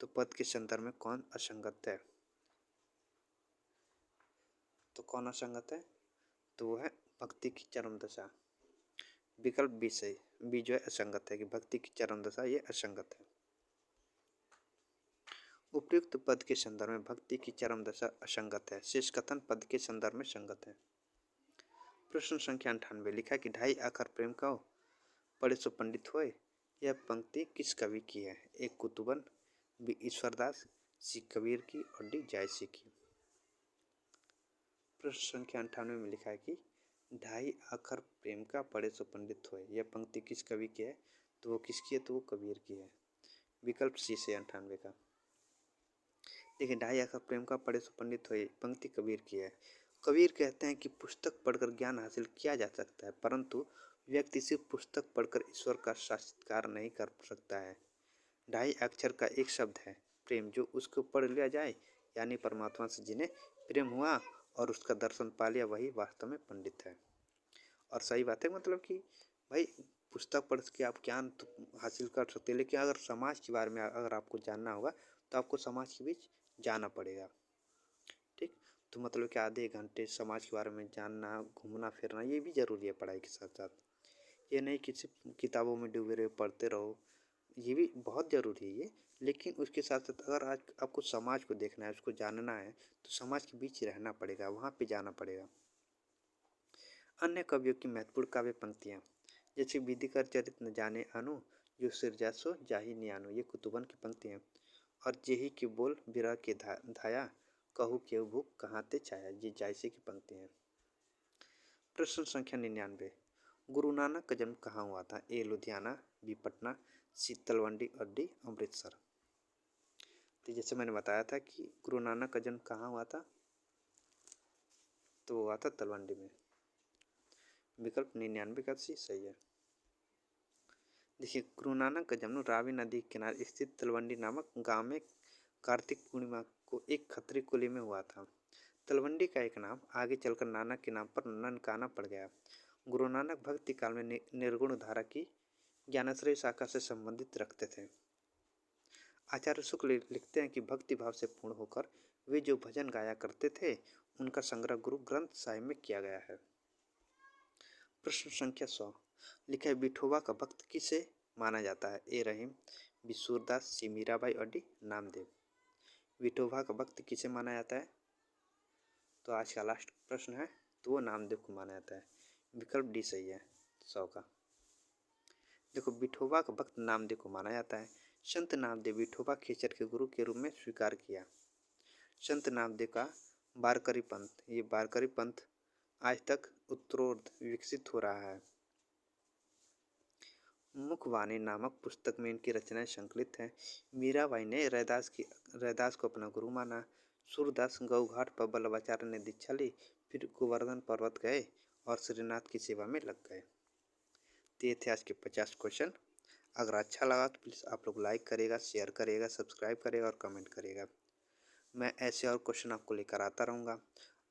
तो पद के संदर्भ में कौन असंगत है? तो कौन असंगत है? तो वो है भक्ति की चरम दशा। विकल्प बी सही, बी जो है असंगत है कि भक्ति की चरम दशा ये असंगत है। उपयुक्त पद के संदर्भ में भक्ति की चरम दशा असंगत है, शेष कथन पद के संदर्भ में संगत है। प्रश्न संख्या 98 लिखा कि ढाई आखर प्रेम कहो पढ़े सो पंडित होए, यह पंक्ति किस कवि की है? ए कुतुबन, बी ईश्वरदास, सी कबीर की और डी जायसी की। प्रश्न संख्या 98 में लिखा है कि ढाई आखर प्रेम का पढ़े सो पंडित होए, यह पंक्ति किस कवि की है? तो वो किसकी है? तो वो कबीर की है। विकल्प सी से 98 का। देखिए, ढाई आखर प्रेम का पढ़े सो पंडित होए पंक्ति कबीर की है। कबीर कहते हैं कि पुस्तक पढ़कर ज्ञान हासिल किया जा सकता है, परंतु व्यक्ति सिर्फ पुस्तक पढ़कर ईश्वर का साक्षात्कार नहीं कर सकता है। ढाई अक्षर का एक शब्द है प्रेम, जो उसको पढ़ लिया जाए यानी परमात्मा से जिन्हें प्रेम हुआ और उसका दर्शन पा लिया, वही वास्तव में पंडित है। और सही बात है, मतलब कि भाई पुस्तक पढ़ के आप ज्ञान तो हासिल कर सकते हैं, लेकिन अगर समाज के बारे में अगर आपको जानना होगा तो आपको समाज के बीच जाना पड़ेगा। ठीक, तो मतलब कि आधे घंटे समाज के बारे में जानना, घूमना फिरना ये भी ज़रूरी है पढ़ाई के साथ साथ। ये नहीं कि सिर्फ किताबों में डूबे रहो पढ़ते रहो, ये भी बहुत ज़रूरी है ये, लेकिन उसके साथ साथ अगर आज आपको समाज को देखना है, उसको जानना है, तो समाज के बीच रहना पड़ेगा, वहाँ पे जाना पड़ेगा। अन्य कवियों की महत्वपूर्ण काव्य पंक्तियाँ जैसे विधि कर चरित न जाने अनु, जो सिरजा सो जाही नियानु, ये कुतुबन की पंक्ति हैं। और जेही के बोल बिरह के धाया, कहू के भूख कहाँ ते छाया, ये जायसे की पंक्ति हैं। प्रश्न संख्या 99 गुरु नानक का जन्म कहाँ हुआ था? ए लुधियाना, बी पटना, सी तलवंडी और डी अमृतसर। तो जैसे मैंने बताया था कि गुरु नानक का जन्म कहाँ हुआ था, तो वो हुआ था तलवंडी में। विकल्प 99 का सही है। देखिए, गुरु नानक का जन्म रावी नदी के किनारे स्थित तलवंडी नामक गांव में कार्तिक पूर्णिमा को एक खत्री कुली में हुआ था। तलवंडी का एक नाम आगे चलकर नानक के नाम पर ननकाना पड़ गया। गुरु नानक भक्ति काल में निर्गुण धारा की ज्ञानाश्रय शाखा से संबंधित रखते थे। आचार्य शुक्ल लिखते हैं कि भक्ति भाव से पूर्ण होकर वे जो भजन गाया करते थे, उनका संग्रह गुरु ग्रंथ साहिब में किया गया है। प्रश्न संख्या 100 लिखा है विठोबा का भक्त किसे माना जाता है? ए रहीम, बी सूरदास, सी मीराबाई और डी नामदेव। विठोबा का भक्त किसे माना जाता है? तो आज का लास्ट प्रश्न है, तो वो नामदेव को माना जाता है। विकल्प डी सही है 100 का। देखो, विठोबा का भक्त नामदेव को माना जाता है। संत नामदेव विठोबा खेचर के गुरु के रूप में स्वीकार किया। संत नामदेव का वारकरी पंथ, ये वारकरी पंथ आज तक उत्तरोत्तर विकसित हो रहा है। मुखवाणी नामक पुस्तक में इनकी रचनाएं संकलित हैं। मीराबाई ने रैदास को अपना गुरु माना। सूरदास गौघाट पर बल्लभाचार्य ने दीक्षा ली, फिर गोवर्धन पर्वत गए और श्रीनाथ की सेवा में लग गए। तो ये थे आज के 50 क्वेश्चन। अगर अच्छा लगा तो प्लीज़ आप लोग लाइक करेगा, शेयर करेगा, सब्सक्राइब करेगा और कमेंट करेगा। मैं ऐसे और क्वेश्चन आपको लेकर आता रहूँगा।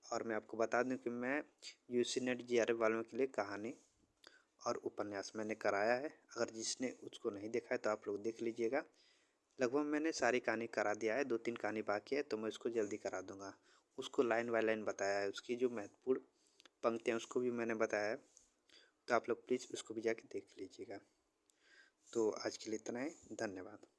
और मैं आपको बता दूं कि मैं यूसी नेट जीआरएफ वालों के लिए कहानी और उपन्यास मैंने कराया है। अगर जिसने उसको नहीं देखा है तो आप लोग देख लीजिएगा। लगभग मैंने सारी कहानी करा दिया है, 2-3 कहानी बाकी है तो मैं उसको जल्दी करा दूंगा। उसको लाइन बाय लाइन बताया है, उसकी जो महत्वपूर्ण पंक्तियाँ उसको भी मैंने बताया है। तो आप लोग प्लीज़ उसको भी जाके देख लीजिएगा। तो आज के लिए इतना ही, धन्यवाद।